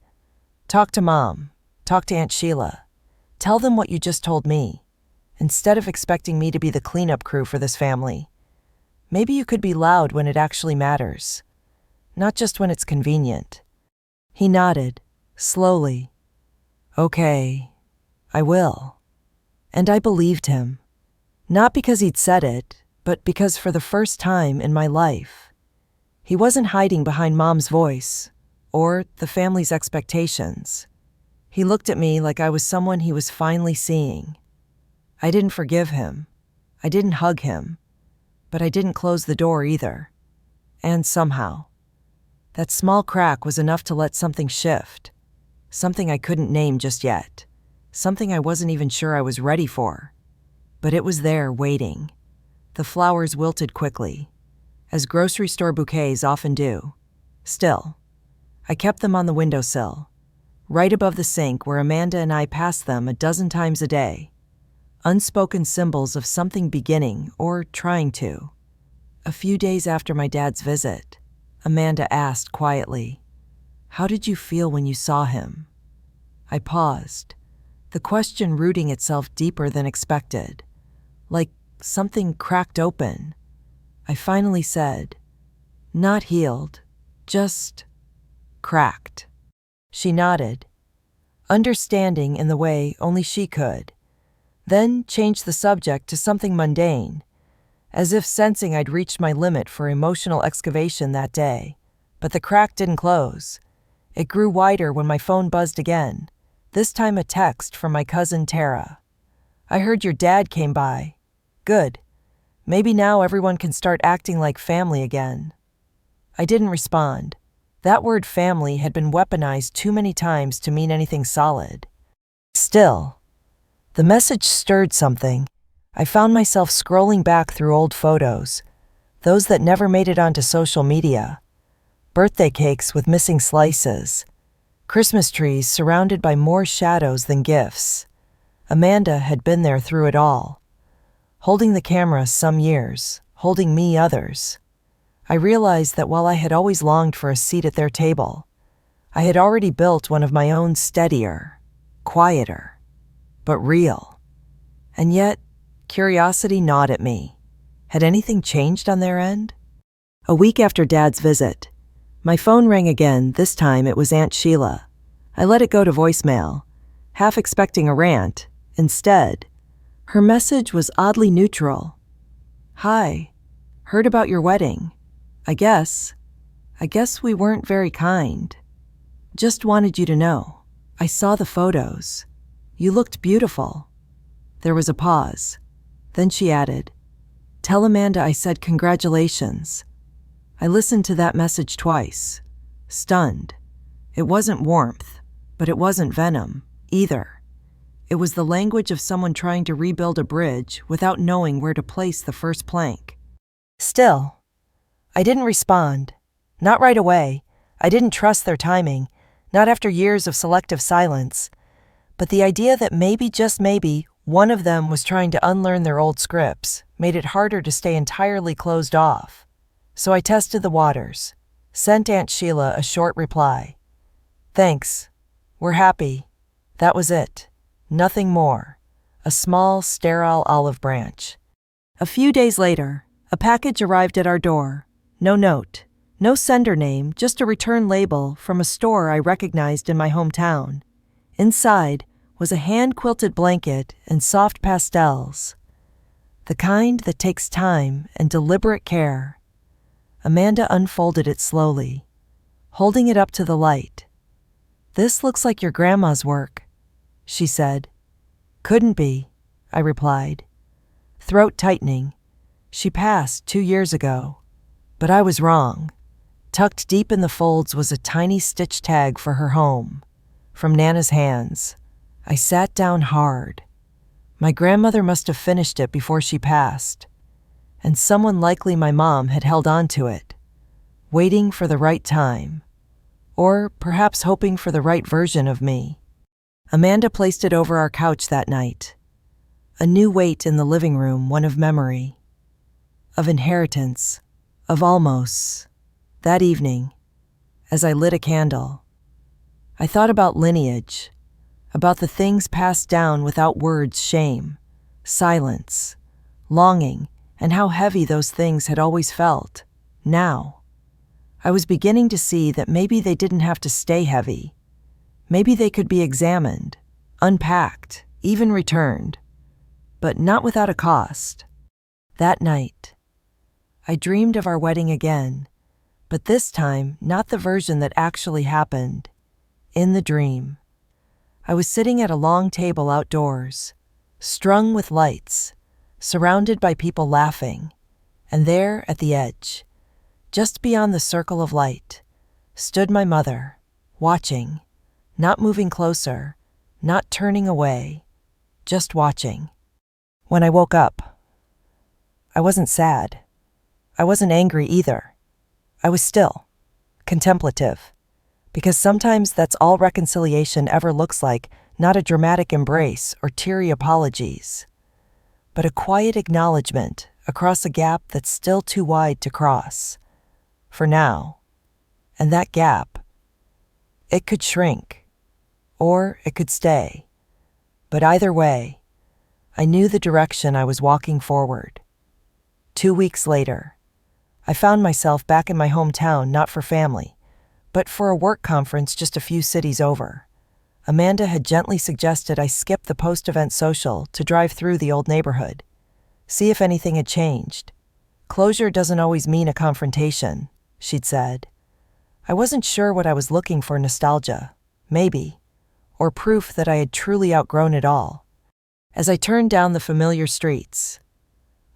"Talk to Mom. Talk to Aunt Sheila. Tell them what you just told me, instead of expecting me to be the cleanup crew for this family. Maybe you could be loud when it actually matters, not just when it's convenient." He nodded, slowly. "Okay, I will." And I believed him. Not because he'd said it, but because for the first time in my life, he wasn't hiding behind Mom's voice or the family's expectations. He looked at me like I was someone he was finally seeing. I didn't forgive him. I didn't hug him. But I didn't close the door either. And somehow, that small crack was enough to let something shift. Something I couldn't name just yet. Something I wasn't even sure I was ready for. But it was there, waiting. The flowers wilted quickly, as grocery store bouquets often do. Still, I kept them on the windowsill, right above the sink where Amanda and I passed them a dozen times a day. Unspoken symbols of something beginning or trying to. A few days after my dad's visit, Amanda asked quietly, "How did you feel when you saw him?" I paused, the question rooting itself deeper than expected, like something cracked open. I finally said, "Not healed, just cracked." She nodded, understanding in the way only she could, then changed the subject to something mundane, as if sensing I'd reached my limit for emotional excavation that day. But the crack didn't close. It grew wider when my phone buzzed again, this time a text from my cousin Tara. "I heard your dad came by. Good. Maybe now everyone can start acting like family again." I didn't respond. That word family had been weaponized too many times to mean anything solid. Still, the message stirred something. I found myself scrolling back through old photos, those that never made it onto social media. Birthday cakes with missing slices. Christmas trees surrounded by more shadows than gifts. Amanda had been there through it all, holding the camera some years, holding me others. I realized that while I had always longed for a seat at their table, I had already built one of my own, steadier, quieter, but real. And yet, curiosity gnawed at me. Had anything changed on their end? A week after Dad's visit, my phone rang again. This time it was Aunt Sheila. I let it go to voicemail, half expecting a rant. Instead, her message was oddly neutral. "Hi." Heard about your wedding. I guess we weren't very kind. Just wanted you to know. I saw the photos. You looked beautiful." There was a pause. Then she added, "Tell Amanda I said congratulations." I listened to that message twice, stunned. It wasn't warmth, but it wasn't venom, either. It was the language of someone trying to rebuild a bridge without knowing where to place the first plank. Still, I didn't respond. Not right away. I didn't trust their timing, not after years of selective silence. But the idea that maybe, just maybe, one of them was trying to unlearn their old scripts made it harder to stay entirely closed off. So I tested the waters, sent Aunt Sheila a short reply. "Thanks. We're happy." That was it. Nothing more. A small, sterile olive branch. A few days later, a package arrived at our door. No note, no sender name, just a return label from a store I recognized in my hometown. Inside was a hand-quilted blanket and soft pastels. The kind that takes time and deliberate care. Amanda unfolded it slowly, holding it up to the light. "This looks like your grandma's work," she said. "Couldn't be," I replied, throat tightening. "She passed 2 years ago. But I was wrong. Tucked deep in the folds was a tiny stitch tag for her home, from Nana's hands. I sat down hard. My grandmother must have finished it before she passed, and someone likely my mom had held on to it, waiting for the right time, or perhaps hoping for the right version of me. Amanda placed it over our couch that night. A new weight in the living room, one of memory, of inheritance, of almosts. That evening, as I lit a candle, I thought about lineage, about the things passed down without words, shame, silence, longing, and how heavy those things had always felt. Now, I was beginning to see that maybe they didn't have to stay heavy. Maybe they could be examined, unpacked, even returned, but not without a cost. That night, I dreamed of our wedding again, but this time not the version that actually happened. In the dream, I was sitting at a long table outdoors, strung with lights, surrounded by people laughing, and there at the edge, just beyond the circle of light, stood my mother, watching, not moving closer, not turning away, just watching. When I woke up, I wasn't sad. I wasn't angry either. I was still, contemplative, because sometimes that's all reconciliation ever looks like, not a dramatic embrace or teary apologies, but a quiet acknowledgement across a gap that's still too wide to cross. For now. And that gap, it could shrink, or it could stay. But either way, I knew the direction I was walking forward. 2 weeks later, I found myself back in my hometown, not for family, but for a work conference just a few cities over. Amanda had gently suggested I skip the post-event social to drive through the old neighborhood, see if anything had changed. Closure doesn't always mean a confrontation, she'd said. I wasn't sure what I was looking for, nostalgia, maybe, or proof that I had truly outgrown it all. As I turned down the familiar streets,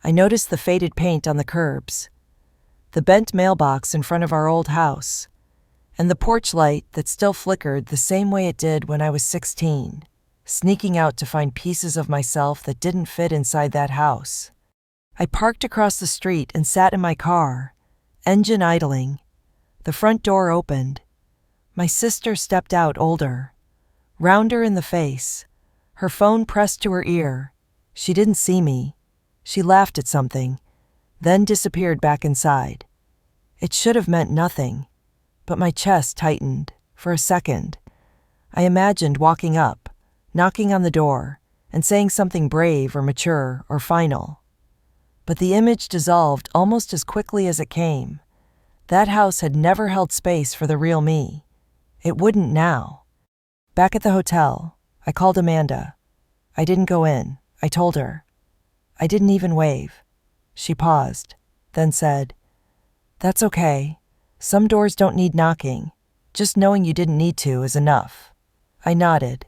I noticed the faded paint on the curbs, the bent mailbox in front of our old house, and the porch light that still flickered the same way it did when I was 16, sneaking out to find pieces of myself that didn't fit inside that house. I parked across the street and sat in my car, engine idling. The front door opened. My sister stepped out, older, rounder in the face, her phone pressed to her ear. She didn't see me. She laughed at something, then disappeared back inside. It should have meant nothing, but my chest tightened. For a second, I imagined walking up, knocking on the door, and saying something brave or mature or final. But the image dissolved almost as quickly as it came. That house had never held space for the real me. It wouldn't now. Back at the hotel, I called Amanda. I didn't go in, I told her. I didn't even wave. She paused, then said, "That's okay. Some doors don't need knocking. Just knowing you didn't need to is enough." I nodded,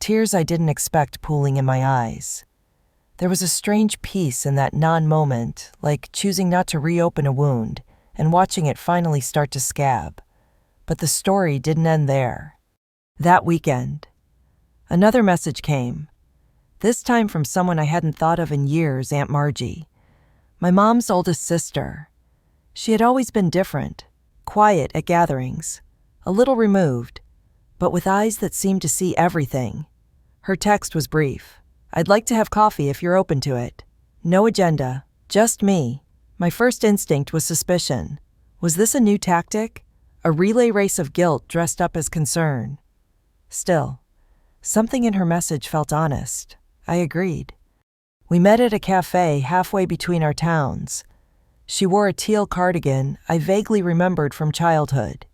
tears I didn't expect pooling in my eyes. There was a strange peace in that non-moment, like choosing not to reopen a wound and watching it finally start to scab. But the story didn't end there. That weekend, another message came, this time from someone I hadn't thought of in years, Aunt Margie, my mom's oldest sister. She had always been different, quiet at gatherings, a little removed, but with eyes that seemed to see everything. Her text was brief. "I'd like to have coffee if you're open to it. No agenda, just me." My first instinct was suspicion. Was this a new tactic? A relay race of guilt dressed up as concern? Still, something in her message felt honest. I agreed. We met at a cafe halfway between our towns. She wore a teal cardigan I vaguely remembered from childhood.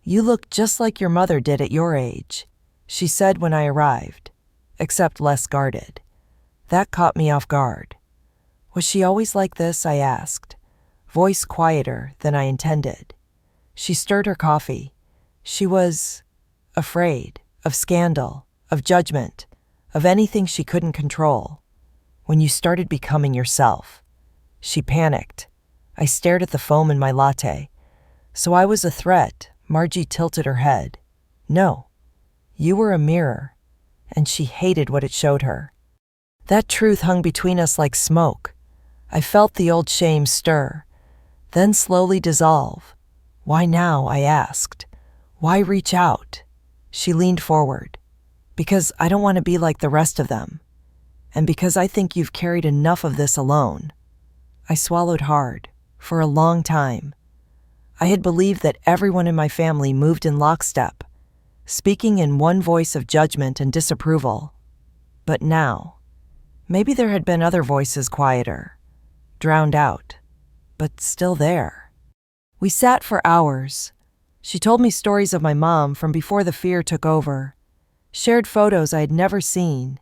"You look just like your mother did at your age," she said when I arrived, except less guarded. That caught me off guard. Was she always like this, I asked, voice quieter than I intended. She stirred her coffee. She was afraid of scandal, of judgment, of anything she couldn't control. "When you started becoming yourself." She panicked. I stared at the foam in my latte. "So I was a threat?" Margie tilted her head. "No. You were a mirror." And she hated what it showed her. That truth hung between us like smoke. I felt the old shame stir, then slowly dissolve. "Why now?" I asked. "Why reach out?" She leaned forward. "Because I don't want to be like the rest of them. And because I think you've carried enough of this alone." I swallowed hard. For a long time, I had believed that everyone in my family moved in lockstep, speaking in one voice of judgment and disapproval. But now, maybe there had been other voices quieter, drowned out, but still there. We sat for hours. She told me stories of my mom from before the fear took over, shared photos I had never seen,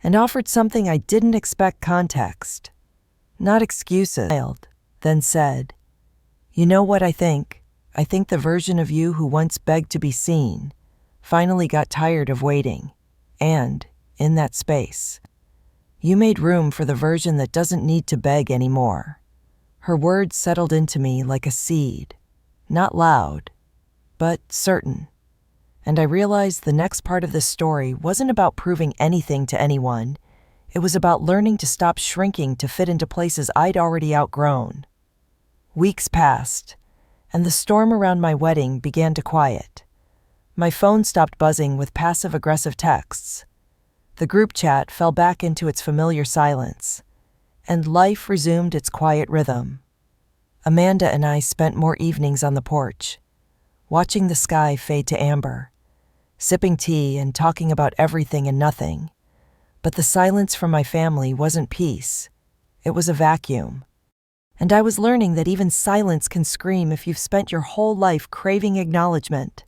and offered something I didn't expect: context, not excuses. Then said, "You know what I think? I think the version of you who once begged to be seen finally got tired of waiting. And, in that space, you made room for the version that doesn't need to beg anymore." Her words settled into me like a seed, not loud, but certain. And I realized the next part of this story wasn't about proving anything to anyone. It was about learning to stop shrinking to fit into places I'd already outgrown. Weeks passed, and the storm around my wedding began to quiet. My phone stopped buzzing with passive-aggressive texts. The group chat fell back into its familiar silence, and life resumed its quiet rhythm. Amanda and I spent more evenings on the porch, watching the sky fade to amber, sipping tea and talking about everything and nothing. But the silence from my family wasn't peace. It was a vacuum. And I was learning that even silence can scream if you've spent your whole life craving acknowledgement.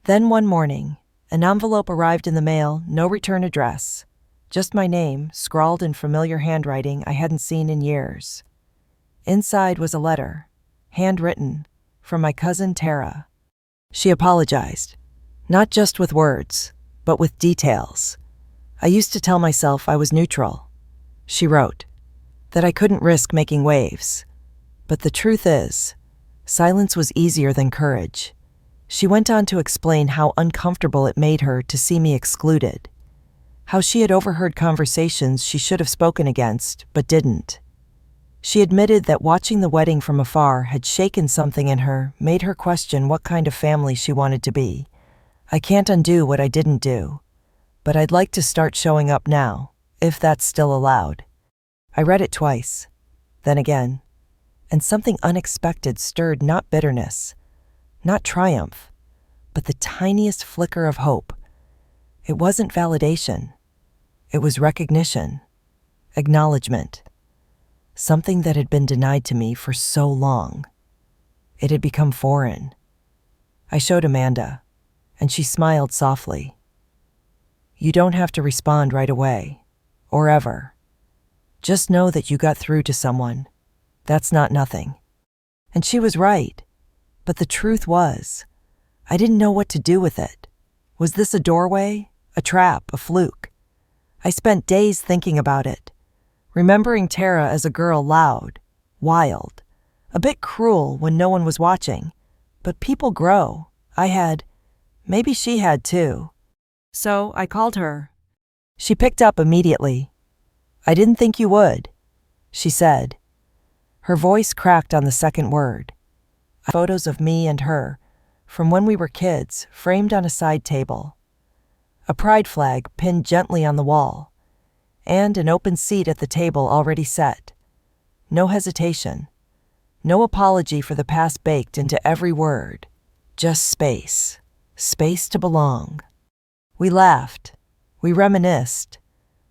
Then one morning, an envelope arrived in the mail, no return address, just my name, scrawled in familiar handwriting I hadn't seen in years. Inside was a letter, handwritten, from my cousin Tara. She apologized, not just with words, but with details. "I used to tell myself I was neutral," she wrote, "that I couldn't risk making waves. But the truth is, silence was easier than courage." She went on to explain how uncomfortable it made her to see me excluded, how she had overheard conversations she should have spoken against, but didn't. She admitted that watching the wedding from afar had shaken something in her, made her question what kind of family she wanted to be. "I can't undo what I didn't do, but I'd like to start showing up now, if that's still allowed." I read it twice, then again, and something unexpected stirred, not bitterness, not triumph, but the tiniest flicker of hope. It wasn't validation. It was recognition, acknowledgement, something that had been denied to me for so long. It had become foreign. I showed Amanda, and she smiled softly. "You don't have to respond right away, or ever. Just know that you got through to someone, That's not nothing. And she was right. But the truth was, I didn't know what to do with it. Was this a doorway, a trap, a fluke? I spent days thinking about it, remembering Tara as a girl loud, wild, a bit cruel when no one was watching. But people grow. Maybe she had too. So I called her. She picked up immediately. I didn't think you would, she said. Her voice cracked on the second word. Photos of me and her, from when we were kids, framed on a side table. A pride flag pinned gently on the wall, and an open seat at the table already set. No hesitation. No apology for the past baked into every word. Just space. Space to belong. We laughed. We reminisced.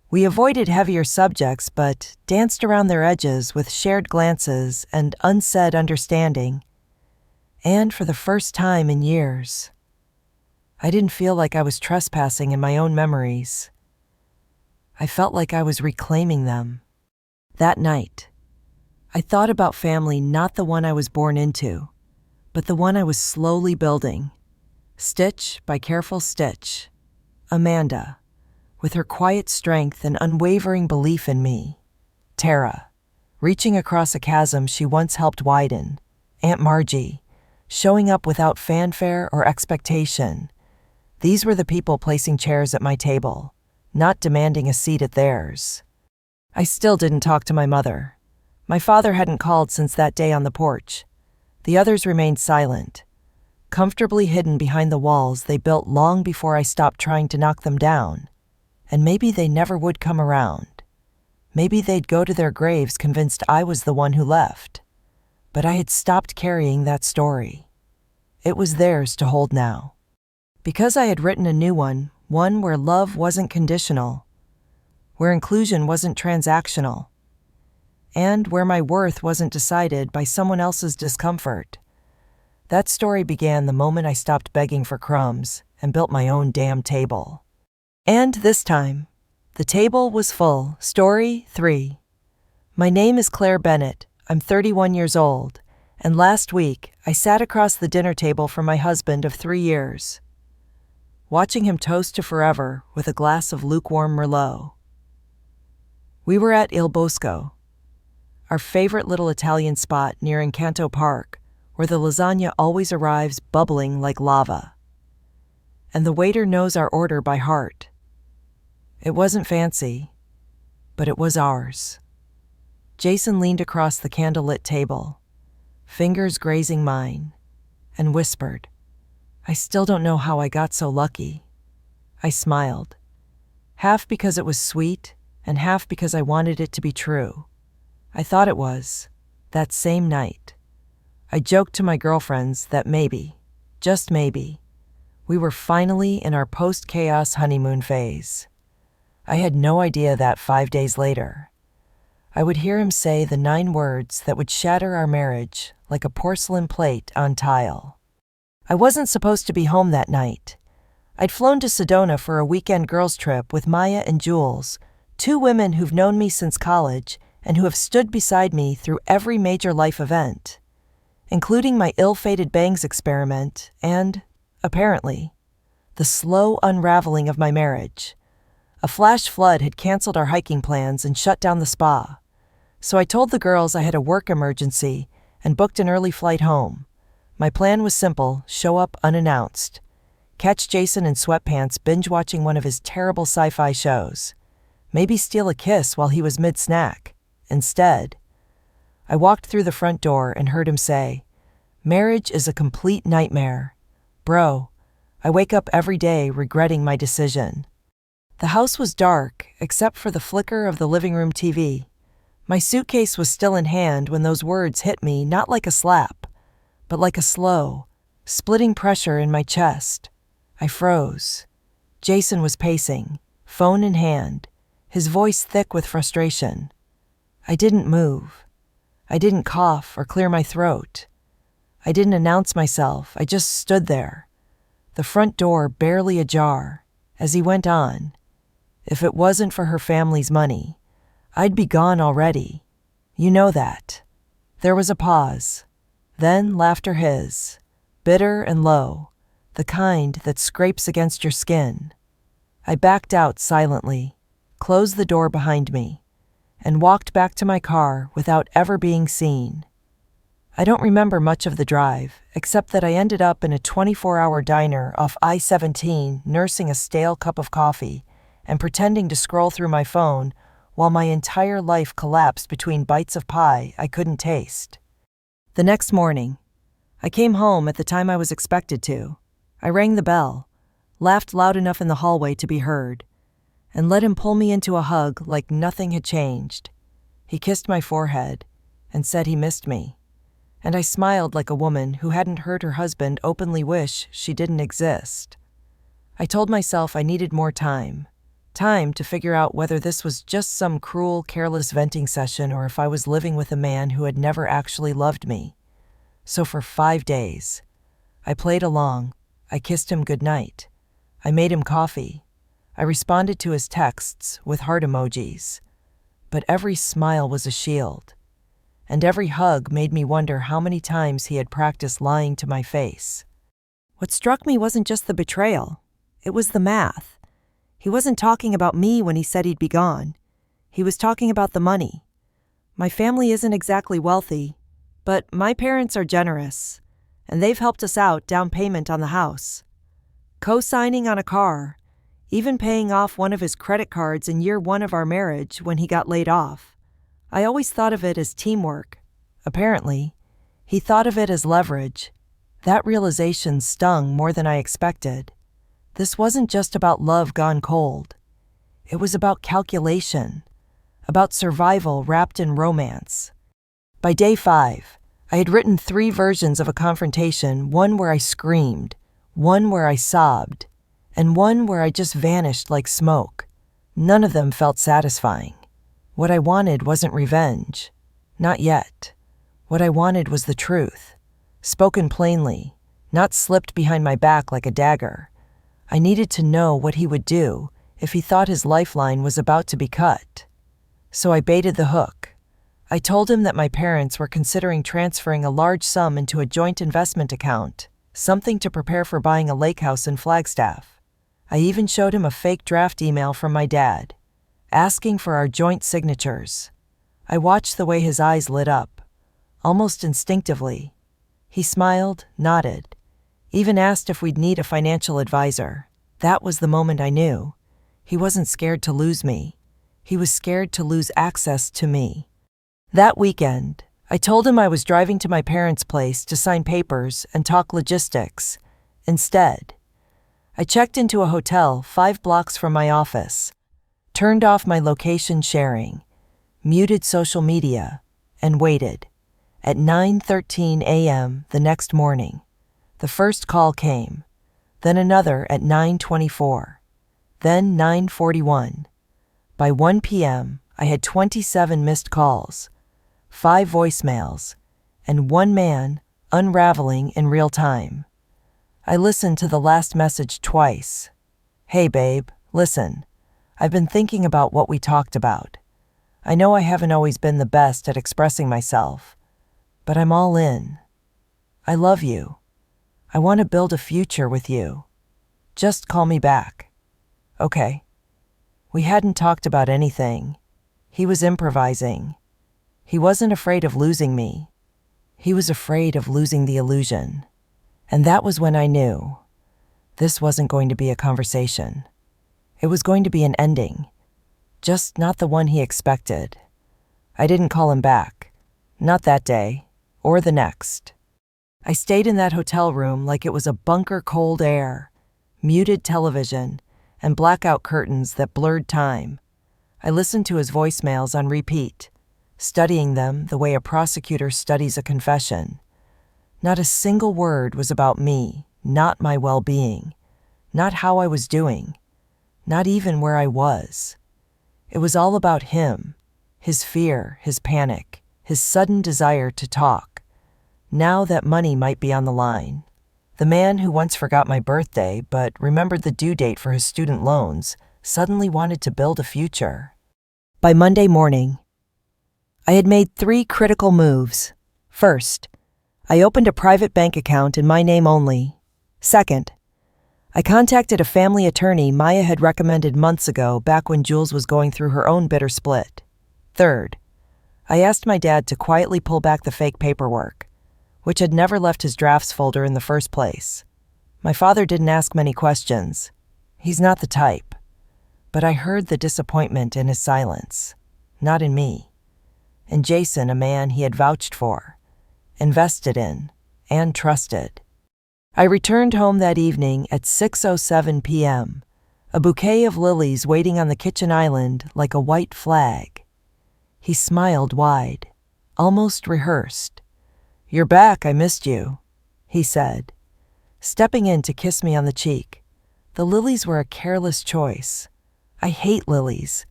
We avoided heavier subjects but danced around their edges with shared glances and unsaid understanding. And for the first time in years, I didn't feel like I was trespassing in my own memories. I felt like I was reclaiming them. That night, I thought about family, not the one I was born into, but the one I was slowly building, stitch by careful stitch. Amanda, with her quiet strength and unwavering belief in me. Tara, reaching across a chasm she once helped widen. Aunt Margie, showing up without fanfare or expectation. These were the people placing chairs at my table, not demanding a seat at theirs. I still didn't talk to my mother. My father hadn't called since that day on the porch. The others remained silent, comfortably hidden behind the walls they built long before I stopped trying to knock them down. And maybe they never would come around. Maybe they'd go to their graves convinced I was the one who left. But I had stopped carrying that story. It was theirs to hold now. Because I had written a new one where love wasn't conditional, where inclusion wasn't transactional, and where my worth wasn't decided by someone else's discomfort. That story began the moment I stopped begging for crumbs and built my own damn table. And this time, the table was full. Story 3. My name is Claire Bennett. I'm 31 years old, and last week I sat across the dinner table from my husband of 3 years, watching him toast to forever with a glass of lukewarm Merlot. We were at Il Bosco, our favorite little Italian spot near Encanto Park, where the lasagna always arrives bubbling like lava. And the waiter knows our order by heart. It wasn't fancy, but it was ours. Jason leaned across the candlelit table, fingers grazing mine, and whispered, "I still don't know how I got so lucky." I smiled, half because it was sweet and half because I wanted it to be true. I thought it was, that same night. I joked to my girlfriends that maybe, just maybe, we were finally in our post-chaos honeymoon phase. I had no idea that 5 days later, I would hear him say the 9 words that would shatter our marriage like a porcelain plate on tile. I wasn't supposed to be home that night. I'd flown to Sedona for a weekend girls' trip with Maya and Jules, 2 women who've known me since college and who have stood beside me through every major life event, including my ill-fated bangs experiment and, apparently, the slow unraveling of my marriage. A flash flood had canceled our hiking plans and shut down the spa, so I told the girls I had a work emergency and booked an early flight home. My plan was simple: show up unannounced, catch Jason in sweatpants binge-watching one of his terrible sci-fi shows, maybe steal a kiss while he was mid-snack. Instead, I walked through the front door and heard him say, "Marriage is a complete nightmare. Bro, I wake up every day regretting my decision." The house was dark, except for the flicker of the living room TV. My suitcase was still in hand when those words hit me, not like a slap, but like a slow, splitting pressure in my chest. I froze. Jason was pacing, phone in hand, his voice thick with frustration. I didn't move. I didn't cough or clear my throat. I didn't announce myself. I just stood there, the front door barely ajar, as he went on. If it wasn't for her family's money, I'd be gone already. You know that. There was a pause. Then laughter his, bitter and low, the kind that scrapes against your skin. I backed out silently, closed the door behind me, and walked back to my car without ever being seen. I don't remember much of the drive, except that I ended up in a 24-hour diner off I-17 nursing a stale cup of coffee and pretending to scroll through my phone while my entire life collapsed between bites of pie I couldn't taste. The next morning, I came home at the time I was expected to. I rang the bell, laughed loud enough in the hallway to be heard, and let him pull me into a hug like nothing had changed. He kissed my forehead and said he missed me. And I smiled like a woman who hadn't heard her husband openly wish she didn't exist. I told myself I needed more time to figure out whether this was just some cruel, careless venting session or if I was living with a man who had never actually loved me. So for 5 days, I played along. I kissed him goodnight. I made him coffee. I responded to his texts with heart emojis. But every smile was a shield. And every hug made me wonder how many times he had practiced lying to my face. What struck me wasn't just the betrayal. It was the math. He wasn't talking about me when he said he'd be gone. He was talking about the money. My family isn't exactly wealthy, but my parents are generous, and they've helped us out down payment on the house. Co-signing on a car, even paying off one of his credit cards in year 1 of our marriage when he got laid off. I always thought of it as teamwork. Apparently, he thought of it as leverage. That realization stung more than I expected. This wasn't just about love gone cold. It was about calculation, about survival wrapped in romance. By day 5, I had written 3 versions of a confrontation, one where I screamed, one where I sobbed, and one where I just vanished like smoke. None of them felt satisfying. What I wanted wasn't revenge. Not yet. What I wanted was the truth, spoken plainly, not slipped behind my back like a dagger. I needed to know what he would do if he thought his lifeline was about to be cut. So I baited the hook. I told him that my parents were considering transferring a large sum into a joint investment account, something to prepare for buying a lake house in Flagstaff. I even showed him a fake draft email from my dad, asking for our joint signatures. I watched the way his eyes lit up, almost instinctively. He smiled, nodded, even asked if we'd need a financial advisor. That was the moment I knew. He wasn't scared to lose me. He was scared to lose access to me. That weekend, I told him I was driving to my parents' place to sign papers and talk logistics. Instead, I checked into a hotel 5 blocks from my office, turned off my location sharing, muted social media, and waited. At 9:13 a.m. the next morning, the first call came, then another at 9:24, then 9:41. By 1 p.m., I had 27 missed calls, 5 voicemails, and 1 man unraveling in real time. I listened to the last message twice. "Hey babe, listen. I've been thinking about what we talked about. I know I haven't always been the best at expressing myself, but I'm all in. I love you. I want to build a future with you. Just call me back." Okay. We hadn't talked about anything. He was improvising. He wasn't afraid of losing me. He was afraid of losing the illusion. And that was when I knew this wasn't going to be a conversation. It was going to be an ending, just not the one he expected. I didn't call him back, not that day, or the next. I stayed in that hotel room like it was a bunker cold air, muted television, and blackout curtains that blurred time. I listened to his voicemails on repeat, studying them the way a prosecutor studies a confession. Not a single word was about me, not my well-being, not how I was doing, not even where I was. It was all about him, his fear, his panic, his sudden desire to talk. Now that money might be on the line. The man who once forgot my birthday but remembered the due date for his student loans suddenly wanted to build a future. By Monday morning, I had made 3 critical moves. First, I opened a private bank account in my name only. Second, I contacted a family attorney Maya had recommended months ago back when Jules was going through her own bitter split. Third, I asked my dad to quietly pull back the fake paperwork, which had never left his drafts folder in the first place. My father didn't ask many questions. He's not the type. But I heard the disappointment in his silence, not in me. In Jason, a man he had vouched for, invested in, and trusted. I returned home that evening at 6:07 p.m., a bouquet of lilies waiting on the kitchen island like a white flag. He smiled wide, almost rehearsed. "You're back, I missed you," he said, stepping in to kiss me on the cheek. The lilies were a careless choice. I hate lilies.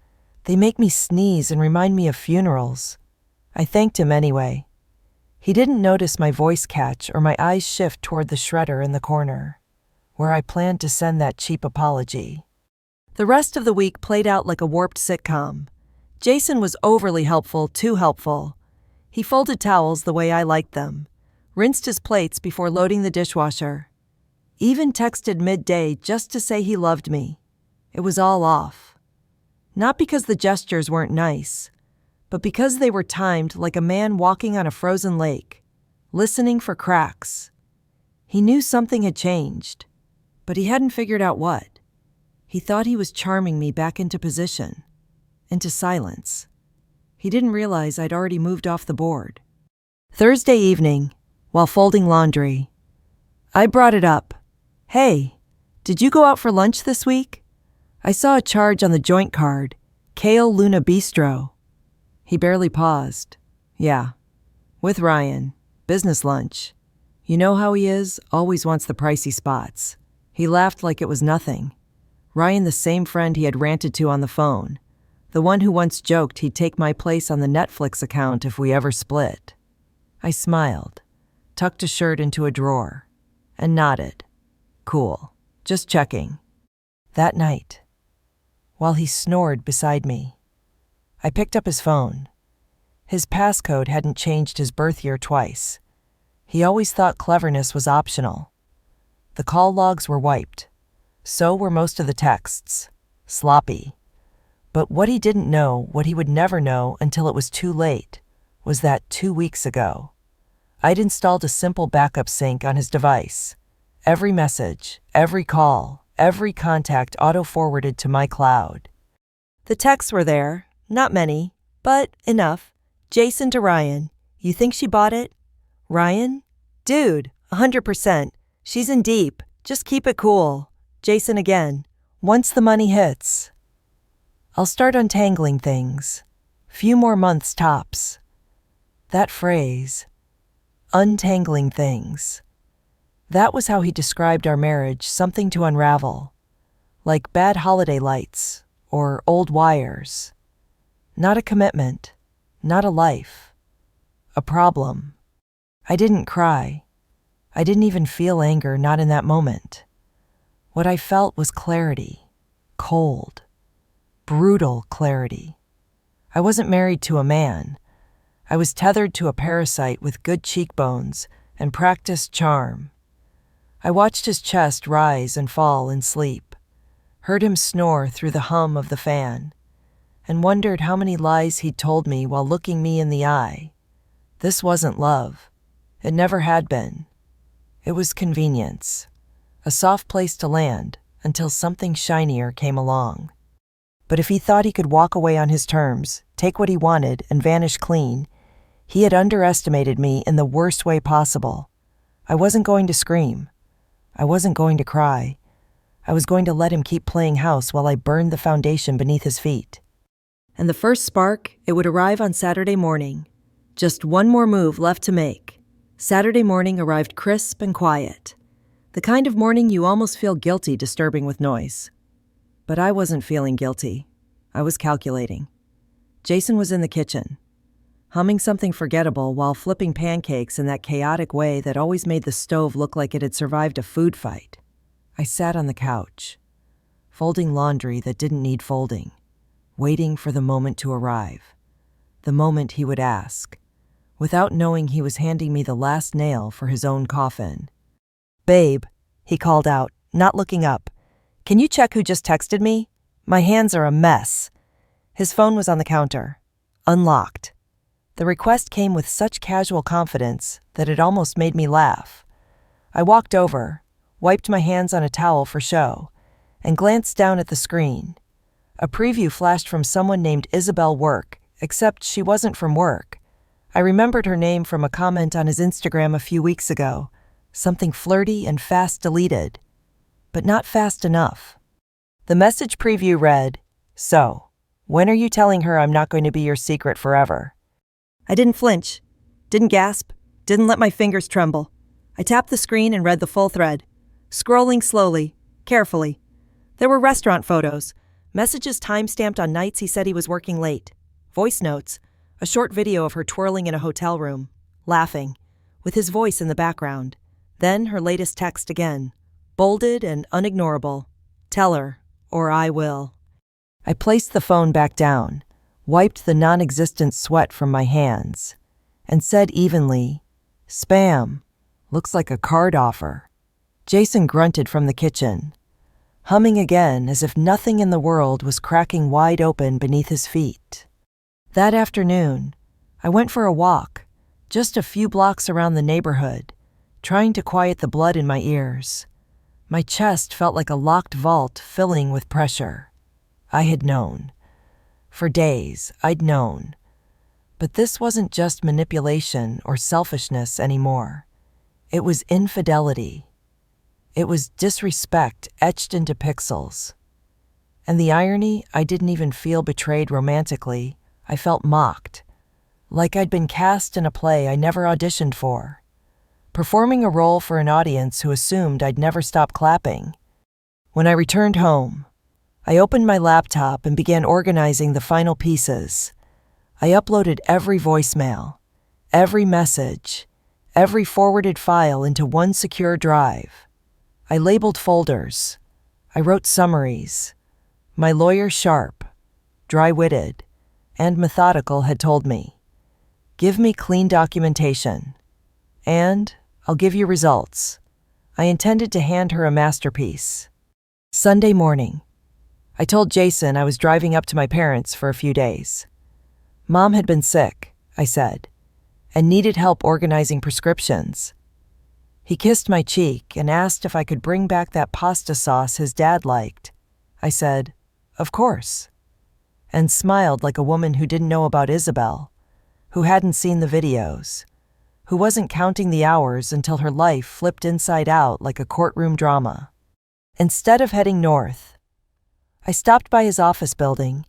They make me sneeze and remind me of funerals. I thanked him anyway. He didn't notice my voice catch or my eyes shift toward the shredder in the corner, where I planned to send that cheap apology. The rest of the week played out like a warped sitcom. Jason was overly helpful, too helpful. He folded towels the way I liked them, rinsed his plates before loading the dishwasher, even texted midday just to say he loved me. It was all off. Not because the gestures weren't nice, but because they were timed like a man walking on a frozen lake, listening for cracks. He knew something had changed, but he hadn't figured out what. He thought he was charming me back into position, into silence. He didn't realize I'd already moved off the board. Thursday evening, while folding laundry, I brought it up. "Hey, did you go out for lunch this week? I saw a charge on the joint card, Kale Luna Bistro." He barely paused. "Yeah, with Ryan, business lunch. You know how he is, always wants the pricey spots." He laughed like it was nothing. Ryan, the same friend he had ranted to on the phone, the one who once joked he'd take my place on the Netflix account if we ever split. I smiled, tucked a shirt into a drawer, and nodded. "Cool, just checking." That night, while he snored beside me, I picked up his phone. His passcode hadn't changed his birth year twice. He always thought cleverness was optional. The call logs were wiped. So were most of the texts. Sloppy. But what he didn't know, what he would never know until it was too late, was that 2 weeks ago, I'd installed a simple backup sync on his device. Every message, every call, every contact auto-forwarded to my cloud. The texts were there, not many, but enough. Jason to Ryan, "You think she bought it?" Ryan, "Dude, 100%. She's in deep. Just keep it cool." Jason again, "Once the money hits, I'll start untangling things. Few more months tops." That phrase, untangling things, that was how he described our marriage, something to unravel, like bad holiday lights or old wires. Not a commitment, not a life, a problem. I didn't cry. I didn't even feel anger, not in that moment. What I felt was clarity, cold, brutal clarity. I wasn't married to a man. I was tethered to a parasite with good cheekbones and practiced charm. I watched his chest rise and fall in sleep, heard him snore through the hum of the fan, and wondered how many lies he'd told me while looking me in the eye. This wasn't love. It never had been. It was convenience, a soft place to land until something shinier came along. But if he thought he could walk away on his terms, take what he wanted, and vanish clean, he had underestimated me in the worst way possible. I wasn't going to scream. I wasn't going to cry. I was going to let him keep playing house while I burned the foundation beneath his feet. And the first spark, it would arrive on Saturday morning. Just one more move left to make. Saturday morning arrived crisp and quiet. The kind of morning you almost feel guilty disturbing with noise. But I wasn't feeling guilty. I was calculating. Jason was in the kitchen, humming something forgettable while flipping pancakes in that chaotic way that always made the stove look like it had survived a food fight. I sat on the couch, folding laundry that didn't need folding, waiting for the moment to arrive. The moment he would ask, without knowing he was handing me the last nail for his own coffin. "Babe," he called out, not looking up. "Can you check who just texted me? My hands are a mess." His phone was on the counter, unlocked. The request came with such casual confidence that it almost made me laugh. I walked over, wiped my hands on a towel for show, and glanced down at the screen. A preview flashed from someone named Isabel Work, except she wasn't from work. I remembered her name from a comment on his Instagram a few weeks ago, something flirty and fast deleted, but not fast enough. The message preview read, "So, when are you telling her I'm not going to be your secret forever?" I didn't flinch, didn't gasp, didn't let my fingers tremble. I tapped the screen and read the full thread, scrolling slowly, carefully. There were restaurant photos, messages time-stamped on nights he said he was working late, voice notes, a short video of her twirling in a hotel room, laughing, with his voice in the background. Then her latest text again, bolded and unignorable. "Tell her, or I will." I placed the phone back down, wiped the non-existent sweat from my hands, and said evenly, "Spam. Looks like a card offer." Jason grunted from the kitchen, humming again as if nothing in the world was cracking wide open beneath his feet. That afternoon, I went for a walk, just a few blocks around the neighborhood, trying to quiet the blood in my ears. My chest felt like a locked vault filling with pressure. I had known. For days, I'd known. But this wasn't just manipulation or selfishness anymore. It was infidelity. It was disrespect etched into pixels. And the irony, I didn't even feel betrayed romantically. I felt mocked, like I'd been cast in a play I never auditioned for, performing a role for an audience who assumed I'd never stop clapping. When I returned home, I opened my laptop and began organizing the final pieces. I uploaded every voicemail, every message, every forwarded file into one secure drive. I labeled folders. I wrote summaries. My lawyer, sharp, dry-witted, and methodical, had told me, "Give me clean documentation, and I'll give you results." I intended to hand her a masterpiece. Sunday morning, I told Jason I was driving up to my parents for a few days. Mom had been sick, I said, and needed help organizing prescriptions. He kissed my cheek and asked if I could bring back that pasta sauce his dad liked. I said, "Of course," and smiled like a woman who didn't know about Isabel, who hadn't seen the videos, who wasn't counting the hours until her life flipped inside out like a courtroom drama. Instead of heading north, I stopped by his office building.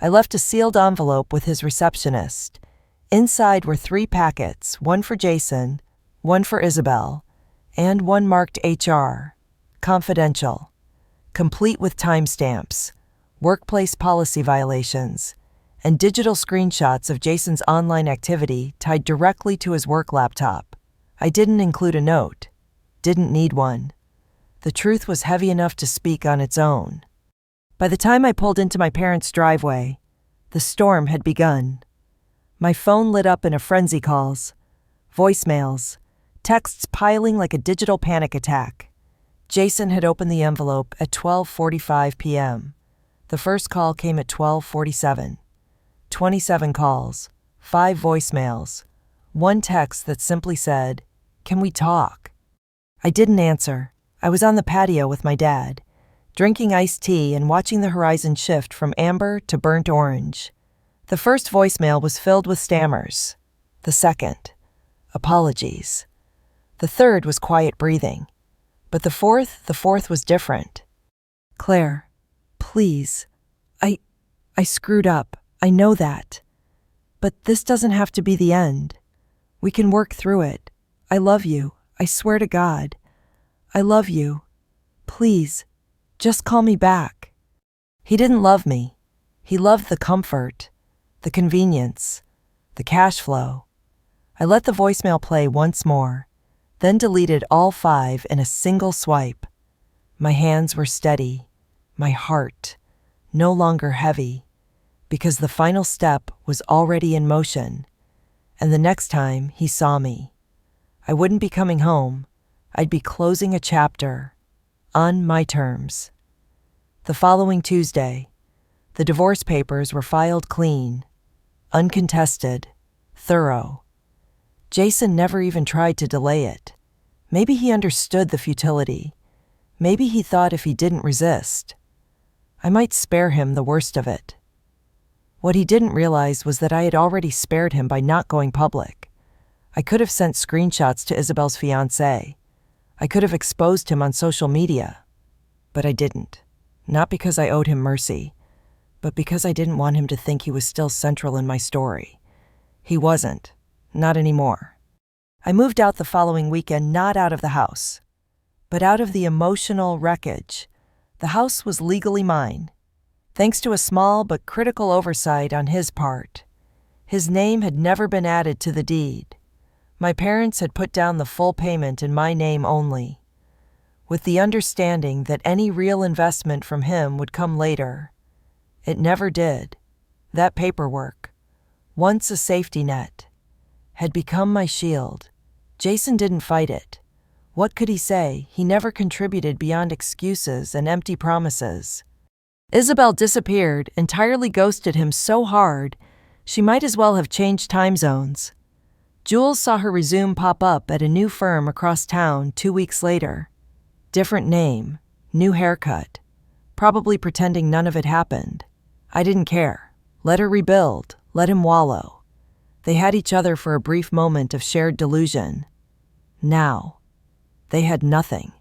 I left a sealed envelope with his receptionist. Inside were 3 packets, one for Jason, one for Isabel, and one marked HR, confidential, complete with timestamps, workplace policy violations, and digital screenshots of Jason's online activity tied directly to his work laptop. I didn't include a note, didn't need one. The truth was heavy enough to speak on its own. By the time I pulled into my parents' driveway, the storm had begun. My phone lit up in a frenzy: calls, voicemails, texts piling like a digital panic attack. Jason had opened the envelope at 12:45 p.m. The first call came at 12:47. 27 calls, 5 voicemails, 1 text that simply said, "Can we talk?" I didn't answer. I was on the patio with my dad, drinking iced tea and watching the horizon shift from amber to burnt orange. The first voicemail was filled with stammers. The second, apologies. The third was quiet breathing. But the fourth was different. "Claire, please. I screwed up. I know that. But this doesn't have to be the end. We can work through it. I love you. I swear to God. I love you. Please, just call me back." He didn't love me. He loved the comfort, the convenience, the cash flow. I let the voicemail play once more, then deleted all 5 in a single swipe. My hands were steady, my heart no longer heavy, because the final step was already in motion, And the next time he saw me, I wouldn't be coming home. I'd be closing a chapter on my terms. The following Tuesday, the divorce papers were filed clean, uncontested, thorough. Jason never even tried to delay it. Maybe he understood the futility. Maybe he thought if he didn't resist, I might spare him the worst of it. What he didn't realize was that I had already spared him by not going public. I could have sent screenshots to Isabel's fiancé. I could have exposed him on social media. But I didn't. Not because I owed him mercy, but because I didn't want him to think he was still central in my story. He wasn't. Not anymore. I moved out the following weekend, not out of the house, but out of the emotional wreckage. The house was legally mine, thanks to a small but critical oversight on his part. His name had never been added to the deed. My parents had put down the full payment in my name only, with the understanding that any real investment from him would come later. It never did. That paperwork, once a safety net, had become my shield. Jason didn't fight it. What could he say? He never contributed beyond excuses and empty promises. Isabel disappeared, entirely ghosted him so hard, she might as well have changed time zones. Jules saw her resume pop up at a new firm across town 2 weeks later. Different name, new haircut, probably pretending none of it happened. I didn't care. Let her rebuild, let him wallow. They had each other for a brief moment of shared delusion. Now, they had nothing.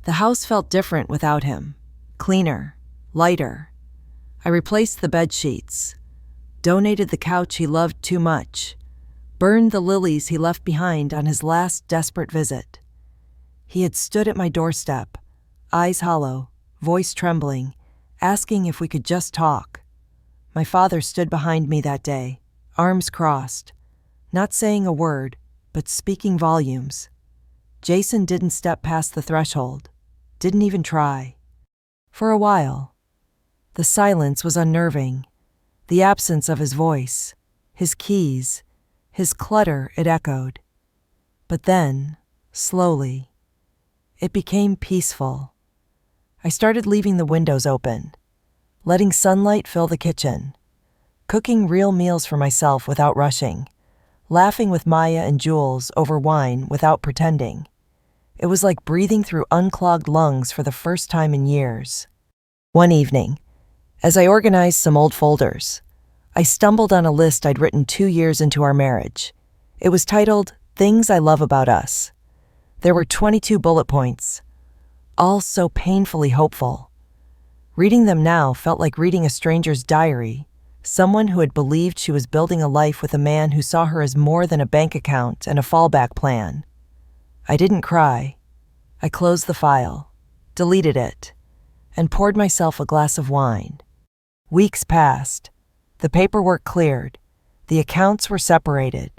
The house felt different without him. Cleaner, lighter. I replaced the bed sheets, donated the couch he loved too much, burned the lilies he left behind on his last desperate visit. He had stood at my doorstep, eyes hollow, voice trembling, asking if we could just talk. My father stood behind me that day, arms crossed, not saying a word, but speaking volumes. Jason didn't step past the threshold, didn't even try. For a while, the silence was unnerving. The absence of his voice, his keys, his clutter, it echoed. But then, slowly, it became peaceful. I started leaving the windows open, letting sunlight fill the kitchen, cooking real meals for myself without rushing, laughing with Maya and Jules over wine without pretending. It was like breathing through unclogged lungs for the first time in years. One evening, as I organized some old folders, I stumbled on a list I'd written 2 years into our marriage. It was titled, Things I Love About Us. There were 22 bullet points, all so painfully hopeful. Reading them now felt like reading a stranger's diary, someone who had believed she was building a life with a man who saw her as more than a bank account and a fallback plan. I didn't cry. I closed the file, deleted it, and poured myself a glass of wine. Weeks passed. The paperwork cleared. The accounts were separated.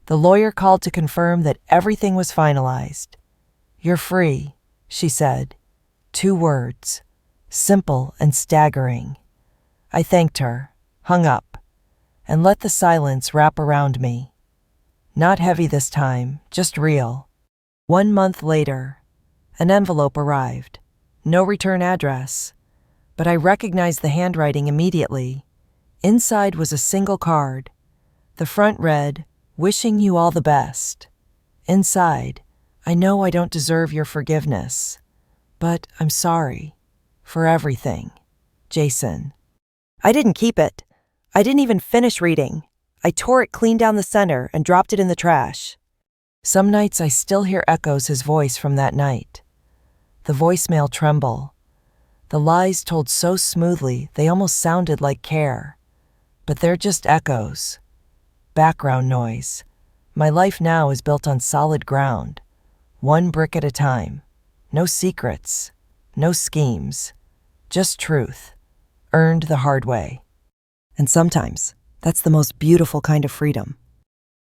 The lawyer called to confirm that everything was finalized. "You're free," she said. 2 words, simple and staggering. I thanked her, hung up, and let the silence wrap around me. Not heavy this time, just real. 1 month later, an envelope arrived. No return address, but I recognized the handwriting immediately. Inside was a single card. The front read, "Wishing you all the best." Inside, "I know I don't deserve your forgiveness, but I'm sorry for everything. Jason." I didn't keep it. I didn't even finish reading. I tore it clean down the center and dropped it in the trash. Some nights I still hear echoes his voice from that night. The voicemail tremble. The lies told so smoothly they almost sounded like care. But they're just echoes. Background noise. My life now is built on solid ground. 1 brick at a time. No secrets. No schemes. Just truth. Earned the hard way. And sometimes, that's the most beautiful kind of freedom.